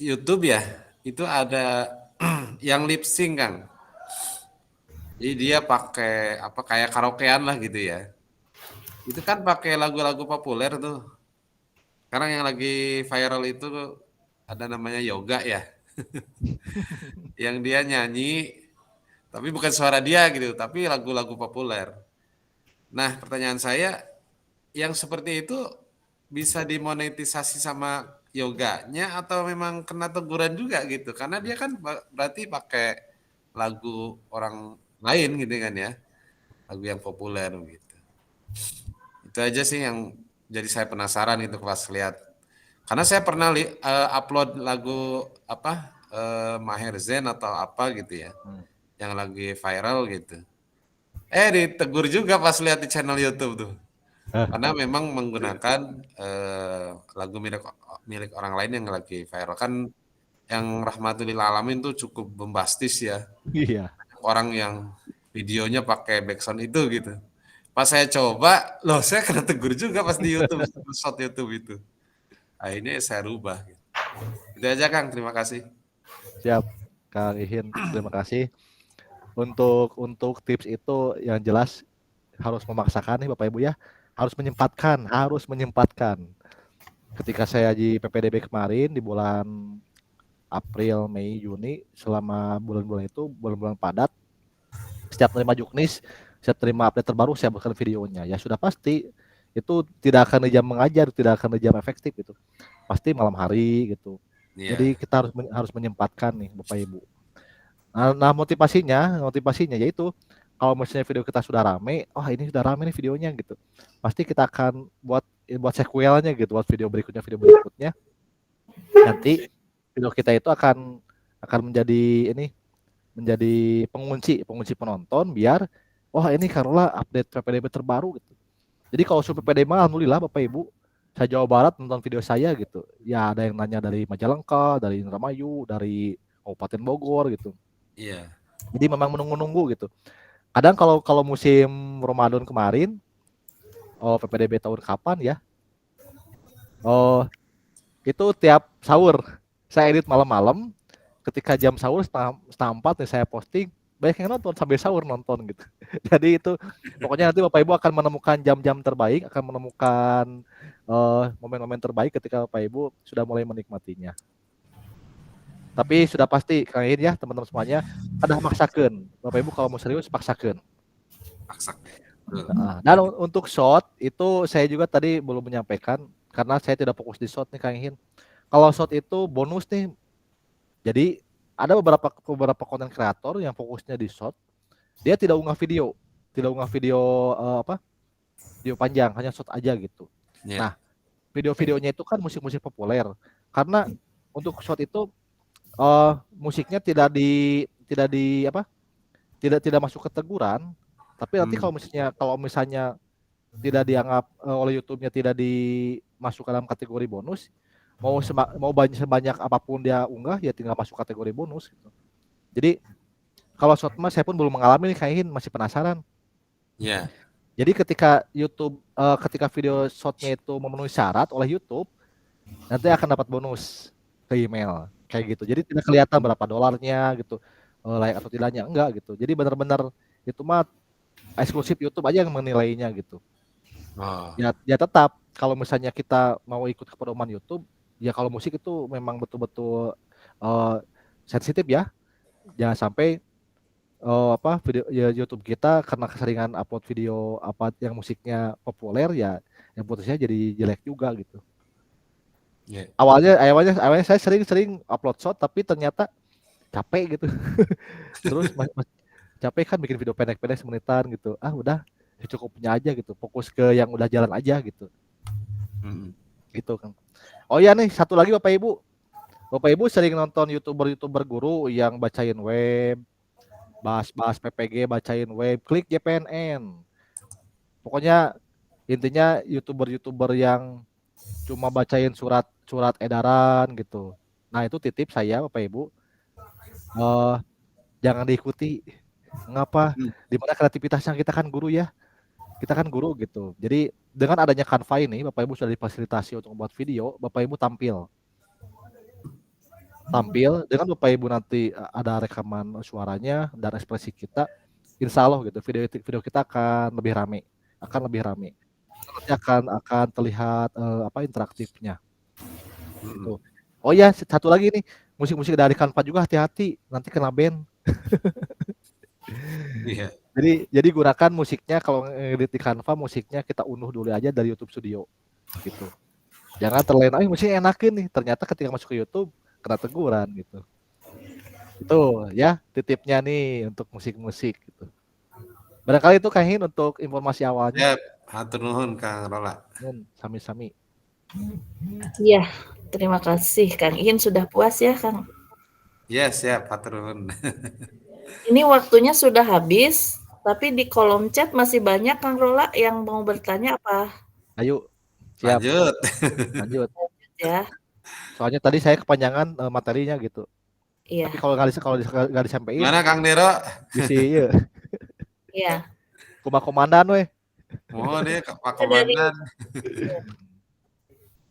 Speaker 8: YouTube ya, itu ada yang lip sync kan. Jadi dia pakai apa kayak karaokean lah gitu ya. Itu kan pakai lagu-lagu populer tuh. Sekarang yang lagi viral itu ada namanya Yoga ya. Yang dia nyanyi tapi bukan suara dia gitu, tapi lagu-lagu populer. Nah, pertanyaan saya, yang seperti itu bisa dimonetisasi sama yoganya atau memang kena teguran juga gitu? Karena dia kan berarti pakai lagu orang lain gitu kan ya, lagu yang populer gitu. Itu aja sih yang jadi saya penasaran itu pas lihat. Karena saya pernah upload lagu apa Maher Zain atau apa gitu ya, yang lagi viral gitu. Ditegur juga pas lihat di channel YouTube tuh. Karena memang menggunakan lagu milik orang lain yang lagi viral kan, yang Rahmatul Alamin tuh cukup bombastis ya.
Speaker 7: Iya.
Speaker 8: Orang yang videonya pakai backsound itu gitu. Pas saya coba, loh saya kena tegur juga pas di YouTube, short YouTube itu. Akhirnya saya rubah. Gitu. Itu aja Kang, terima kasih.
Speaker 7: Siap, Kang Ihin, terima kasih. Untuk tips itu yang jelas harus memaksakan nih Bapak Ibu ya, harus menyempatkan. Ketika saya di PPDB kemarin di bulan April, Mei, Juni, selama bulan-bulan itu bulan-bulan padat, setiap terima juknis, setiap terima update terbaru saya buatkan videonya. Ya sudah pasti itu tidak akan di jam mengajar, tidak akan di jam efektif gitu. Pasti malam hari gitu.
Speaker 8: Iya.
Speaker 7: Jadi kita harus menyempatkan nih Bapak Ibu. Nah, motivasinya yaitu kalau misalnya video kita sudah rame, ini sudah rame nih videonya gitu. Pasti kita akan buat sequelnya gitu, buat video berikutnya. Nanti video kita itu akan menjadi pengunci penonton biar ini karena update PPDB terbaru gitu. Jadi kalau sudah PPDB alhamdulillah Bapak Ibu, saya Jawa Barat nonton video saya gitu. Ya ada yang nanya dari Majalengka, dari Indramayu, dari Kabupaten Bogor gitu.
Speaker 8: Iya.
Speaker 7: Jadi memang menunggu-nunggu gitu. Kadang kalau musim Ramadan kemarin, PPDB tahun kapan ya? Itu tiap sahur saya edit malam-malam. Ketika jam sahur setengah 4 nih saya posting, banyak yang nonton sambil sahur nonton gitu. Jadi itu pokoknya nanti Bapak Ibu akan menemukan jam-jam terbaik, akan menemukan momen-momen terbaik ketika Bapak Ibu sudah mulai menikmatinya. Tapi sudah pasti Kang Ihin ya teman-teman semuanya, ada maksakeun. Bapak Ibu kalau mau serius paksakeun. Dan untuk short itu saya juga tadi belum menyampaikan karena saya tidak fokus di short nih Kang Ihin. Kalau short itu bonus nih. Jadi ada beberapa konten kreator yang fokusnya di short. Dia tidak unggah video video panjang, hanya short aja gitu. Yeah. Nah, video-videonya itu kan musik-musik populer. Karena untuk short itu musiknya tidak masuk ke teguran, tapi nanti kalau misalnya tidak dianggap oleh YouTube-nya tidak dimasukkan dalam kategori bonus, mau sebanyak apapun dia unggah ya tinggal masuk kategori bonus gitu. Jadi kalau short mas saya pun belum mengalami nih kayaknya masih penasaran.
Speaker 8: Iya. Yeah.
Speaker 7: Jadi ketika YouTube ketika video shortnya itu memenuhi syarat oleh YouTube, nanti akan dapat bonus ke email. Kayak gitu. Jadi tidak kelihatan berapa dolarnya gitu, layak atau tidaknya, enggak gitu. Jadi benar-benar itu mah eksklusif YouTube aja yang menilainya gitu. Ya tetap kalau misalnya kita mau ikut ke pedoman YouTube, ya kalau musik itu memang betul-betul sensitif ya. Jangan sampai video ya YouTube kita karena keseringan upload video yang musiknya populer ya yang putusnya jadi jelek juga gitu. Yeah. Awalnya saya sering upload short tapi ternyata capek gitu. Terus capek kan bikin video pendek-pendek semenitan gitu. Udah cukupnya aja gitu. Fokus ke yang udah jalan aja gitu. Gitu kan. Oh ya nih satu lagi Bapak Ibu sering nonton YouTuber guru yang bacain web, bahas PPG, bacain web, klik JPNN. Pokoknya intinya YouTuber yang cuma bacain surat edaran gitu. Nah itu titip saya Bapak Ibu, jangan diikuti. Mengapa? Dimana kreativitasnya kita kan guru ya, gitu. Jadi dengan adanya Canva ini Bapak Ibu sudah difasilitasi untuk membuat video, Bapak Ibu tampil. tampil dengan Bapak Ibu nanti ada rekaman suaranya dan ekspresi kita, insya Allah gitu video kita akan lebih rame, nanti akan terlihat interaktifnya gitu. Oh ya, satu lagi nih, musik-musik dari Canva juga hati-hati nanti kena ban.
Speaker 8: Iya.
Speaker 7: Jadi gunakan musiknya kalau ngedit di Canva, musiknya kita unduh dulu aja dari YouTube Studio gitu. Jangan terlena, musiknya enakin nih, ternyata ketika masuk ke YouTube kena teguran gitu. Itu ya titipnya nih untuk musik-musik gitu. Barangkali itu Kahin untuk informasi awalnya.
Speaker 8: Ya, hatur nuhun Kang Rola.
Speaker 7: Sami-sami.
Speaker 1: Iya, terima kasih Kang Iin, sudah puas ya Kang?
Speaker 8: Ya, siap, hatur nuhun.
Speaker 1: Ini waktunya sudah habis, tapi di kolom chat masih banyak Kang Rola yang mau bertanya apa?
Speaker 7: Ayo, siap. Lanjut.
Speaker 1: Ya.
Speaker 7: Soalnya tadi saya kepanjangan materinya gitu.
Speaker 1: Iya.
Speaker 7: Tapi kalau nggak disampaikan.
Speaker 8: Mana Kang Dero?
Speaker 7: Bisa iya.
Speaker 1: Iya.
Speaker 7: Komandan weh.
Speaker 8: Oh, dia Pak Komandan.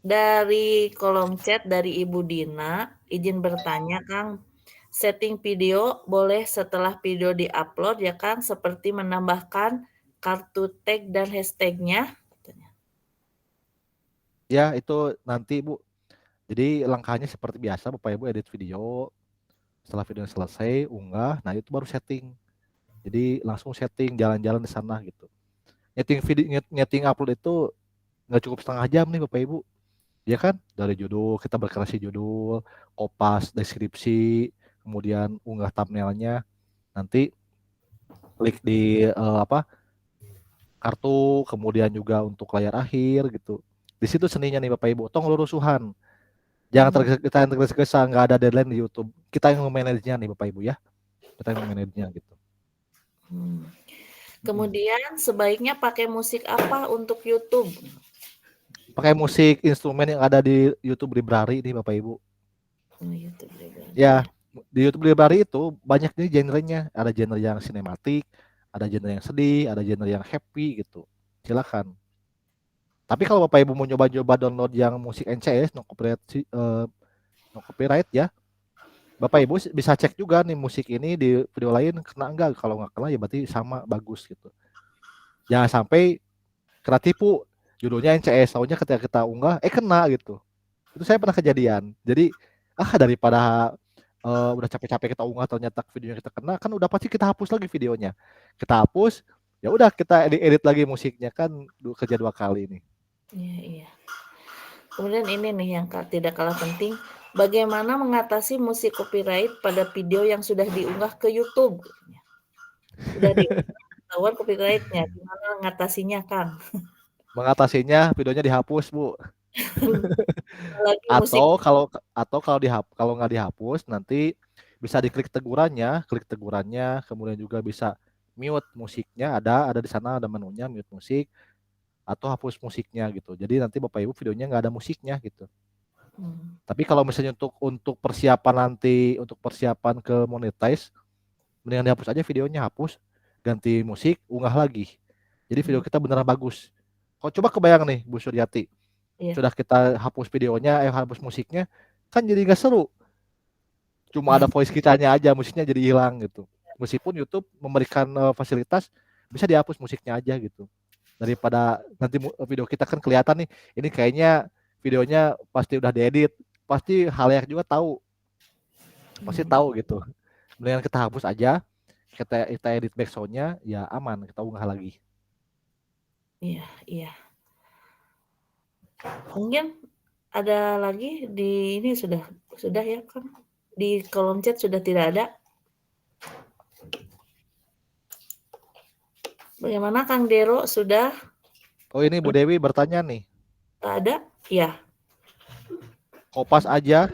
Speaker 1: Dari kolom chat dari Ibu Dina, izin bertanya Kang, setting video boleh setelah video diupload ya Kang, seperti menambahkan kartu tag dan hashtagnya?
Speaker 7: Ya itu nanti Bu. Jadi langkahnya seperti biasa, Bapak Ibu edit video. Setelah video selesai, unggah, nah itu baru setting. Jadi langsung setting, jalan-jalan di sana gitu. Nyeting upload itu nggak cukup setengah jam nih Bapak Ibu. Ya kan? Dari judul, kita berkreasi judul, kopas, deskripsi, kemudian unggah thumbnailnya. Nanti klik di kartu, kemudian juga untuk layar akhir gitu. Di situ seninya nih Bapak Ibu, tong lurusuhan. Jangan tergesa-gesa, nggak ada deadline di YouTube. Kita yang memanagenya nih Bapak Ibu ya. Kita yang memanagenya gitu.
Speaker 1: Kemudian sebaiknya pakai musik apa untuk YouTube?
Speaker 7: Pakai musik instrumen yang ada di YouTube Library nih Bapak Ibu.
Speaker 1: YouTube Library.
Speaker 7: Ya, di YouTube Library itu banyak nih genrenya. Ada genre yang sinematik, ada genre yang sedih, ada genre yang happy gitu. Silakan. Tapi kalau Bapak Ibu mau nyoba-nyoba download yang musik NCS no copyright ya, Bapak Ibu bisa cek juga nih musik ini di video lain kena enggak. Kalau nggak kena ya berarti sama, bagus gitu. Jangan sampai kena tipu, judulnya NCS, tahunya ketika kita unggah kena gitu. Itu saya pernah kejadian. Jadi daripada udah capek-capek kita unggah ternyata videonya kita kena, kan udah pasti kita hapus lagi videonya. Kita hapus, ya udah kita edit lagi musiknya, kan kerja 2 kali nih.
Speaker 1: Iya. Kemudian ini nih yang tidak kalah penting, bagaimana mengatasi musik copyright pada video yang sudah diunggah ke YouTube? Sudah ketahuan copyrightnya, gimana mengatasinya Kang?
Speaker 7: Mengatasinya videonya dihapus Bu. atau kalau nggak dihapus nanti bisa diklik tegurannya, kemudian juga bisa mute musiknya, ada di sana, ada menunya mute musik atau hapus musiknya gitu. Jadi nanti Bapak Ibu videonya nggak ada musiknya gitu. Tapi kalau misalnya untuk persiapan nanti, untuk persiapan ke monetize, mendingan dihapus aja videonya, hapus, ganti musik, unggah lagi. Jadi video kita beneran bagus. Kok coba kebayang nih Bu Suryati, sudah kita hapus videonya, hapus musiknya, kan jadi nggak seru. Cuma ada voice kitanya aja, musiknya jadi hilang gitu. Meskipun YouTube memberikan fasilitas bisa dihapus musiknya aja gitu. Daripada nanti video kita kan kelihatan nih, ini kayaknya videonya pasti udah diedit, pasti halayak juga tahu, pasti tahu gitu. Mendingan kita hapus aja, kita edit backsoundnya, ya aman, kita unggah lagi.
Speaker 1: Iya. Mungkin ada lagi di ini sudah ya kan? Di kolom chat sudah tidak ada. Bagaimana Kang Dero, sudah?
Speaker 7: Oh ini Bu Dewi bertanya nih.
Speaker 1: Tak ada? Ya.
Speaker 7: Kopas aja.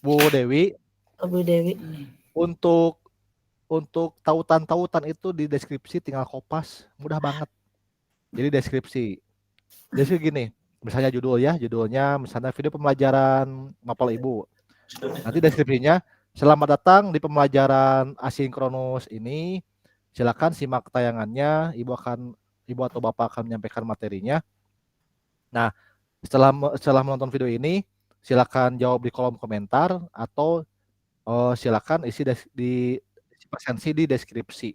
Speaker 7: Bu Dewi.
Speaker 1: Bu Dewi.
Speaker 7: Untuk tautan itu di deskripsi tinggal kopas, mudah banget. Jadi deskripsi. Jadi gini, misalnya judulnya misalnya video pembelajaran mapel Ibu. Nanti deskripsinya, selamat datang di pembelajaran asinkronus ini. Silakan simak tayangannya, Ibu atau Bapak akan menyampaikan materinya. Nah, setelah menonton video ini, silakan jawab di kolom komentar atau silakan isi di presensi di deskripsi.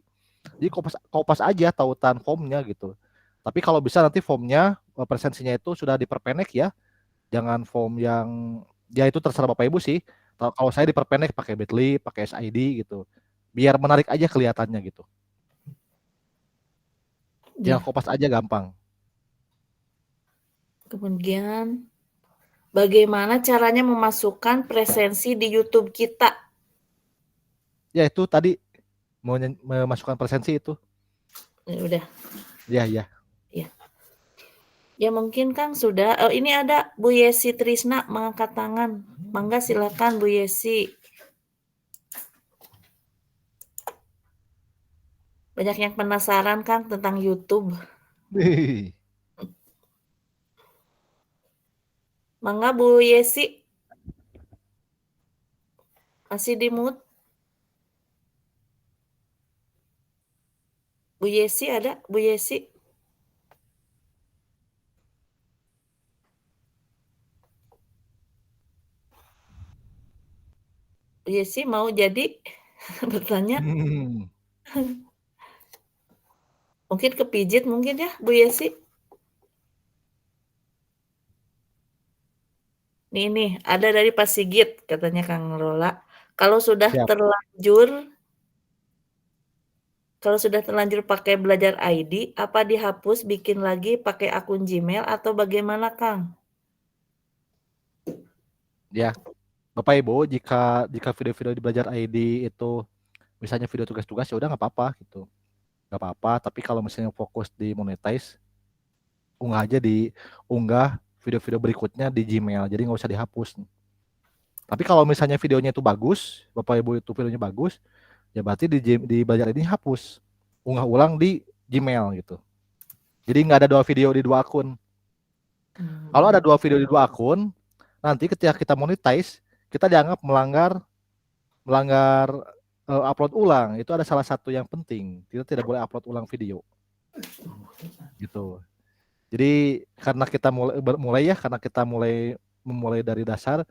Speaker 7: Jadi kopas aja tautan formnya gitu. Tapi kalau bisa nanti formnya presensinya itu sudah diperpendek ya. Jangan form yang ya itu terserah Bapak Ibu sih. Kalau saya diperpendek pakai Bitly, pakai SID gitu. Biar menarik aja kelihatannya gitu.
Speaker 1: Ya.
Speaker 7: Tinggal kopas aja gampang.
Speaker 1: Kemudian bagaimana caranya memasukkan presensi di YouTube kita?
Speaker 7: Ya itu tadi mau memasukkan presensi itu.
Speaker 1: Ya, udah.
Speaker 7: Ya, ya.
Speaker 1: Ya. Ya mungkin Kang sudah. Oh, ini ada Bu Yesi Trisna mengangkat tangan. Mangga silakan Bu Yesi. Banyak yang penasaran Kang tentang YouTube. Mangga Bu Yesi. Masih di mute? Bu Yesi ada? Bu Yesi? Bu Yesi mau jadi bertanya? Mungkin kepijit mungkin ya Bu Yesi? Nih, ada dari Pak Sigit, katanya Kang Rola. Kalau sudah terlanjur pakai Belajar ID, apa dihapus bikin lagi pakai akun Gmail atau bagaimana Kang?
Speaker 7: Ya, Bapak Ibu, jika video-video di Belajar ID itu misalnya video tugas-tugas ya udah nggak apa-apa gitu, nggak apa-apa. Tapi kalau misalnya fokus di monetize, unggah video-video berikutnya di Gmail, jadi nggak usah dihapus. Tapi kalau misalnya videonya itu bagus, Bapak Ibu itu videonya bagus, ya berarti di Belajar ini hapus, unggah ulang di Gmail gitu. Jadi nggak ada 2 video di 2 akun. Kalau ada 2 video di 2 akun, nanti ketika kita monetize, kita dianggap melanggar upload ulang. Itu ada salah satu yang penting. Kita tidak boleh upload ulang video. Gitu. Jadi karena kita memulai dari dasar,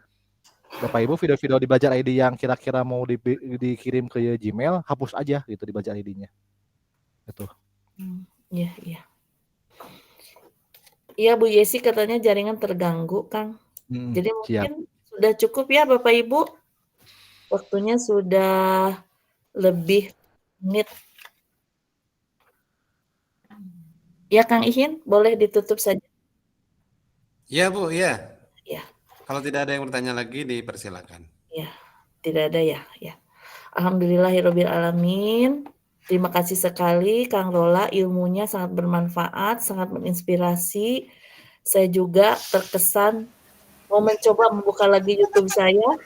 Speaker 7: Bapak Ibu video-video di Belajar ID yang kira-kira mau dikirim ke Gmail, hapus aja gitu di Belajar ID-nya. Gitu.
Speaker 1: Iya, iya. Iya Bu Yesi katanya jaringan terganggu Kang. Jadi mungkin sudah cukup ya Bapak Ibu. Waktunya sudah lebih menit. Ya Kang Ihin, boleh ditutup saja.
Speaker 8: Iya Bu, iya.
Speaker 1: Ya.
Speaker 8: Kalau tidak ada yang bertanya lagi, dipersilakan.
Speaker 1: Ya, tidak ada ya. Ya. Alhamdulillahirabbil alamin. Terima kasih sekali Kang Rola, ilmunya sangat bermanfaat, sangat menginspirasi. Saya juga terkesan mau mencoba membuka lagi YouTube saya.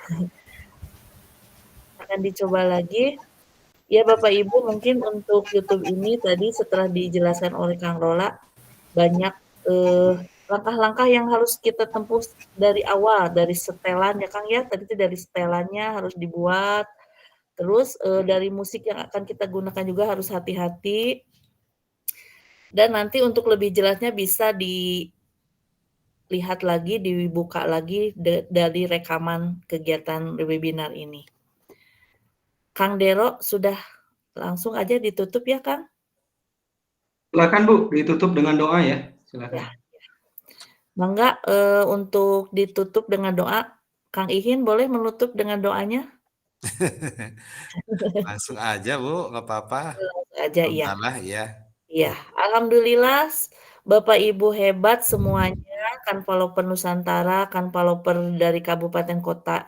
Speaker 1: Akan dicoba lagi. Ya Bapak Ibu, mungkin untuk YouTube ini tadi setelah dijelaskan oleh Kang Rola, banyak langkah-langkah yang harus kita tempuh dari awal, dari setelan ya Kang ya, tadi itu dari setelannya harus dibuat, terus dari musik yang akan kita gunakan juga harus hati-hati, dan nanti untuk lebih jelasnya bisa dilihat lagi, dibuka lagi dari rekaman kegiatan webinar ini. Kang Dero, sudah langsung aja ditutup ya, Kang?
Speaker 10: Silakan Bu, ditutup dengan doa ya. Silakan.
Speaker 1: Ya. Mangga untuk ditutup dengan doa. Kang Ihin boleh menutup dengan doanya?
Speaker 8: Langsung aja Bu, nggak apa-apa.
Speaker 1: Langsung aja ya.
Speaker 8: Ya.
Speaker 1: Iya, alhamdulillah Bapak Ibu hebat semuanya, Kanvaloper Nusantara, Kanvaloper dari kabupaten kota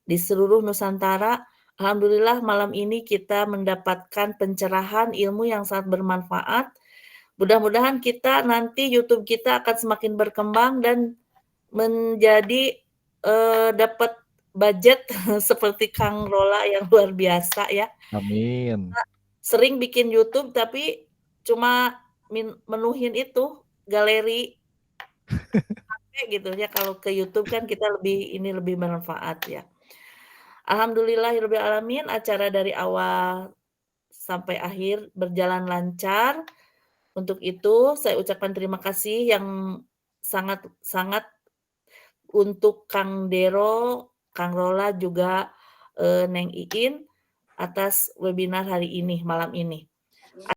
Speaker 1: di seluruh Nusantara. Alhamdulillah malam ini kita mendapatkan pencerahan ilmu yang sangat bermanfaat. Mudah-mudahan kita nanti YouTube kita akan semakin berkembang dan menjadi dapat budget seperti Kang Rola yang luar biasa ya.
Speaker 7: Amin.
Speaker 1: Sering bikin YouTube tapi cuma menuhin itu galeri gitu ya. Kalau ke YouTube kan kita lebih bermanfaat ya. Alhamdulillahirabbil alamin, acara dari awal sampai akhir berjalan lancar. Untuk itu saya ucapkan terima kasih yang sangat untuk Kang Dero, Kang Rola juga Neng Iin atas webinar hari ini, malam ini.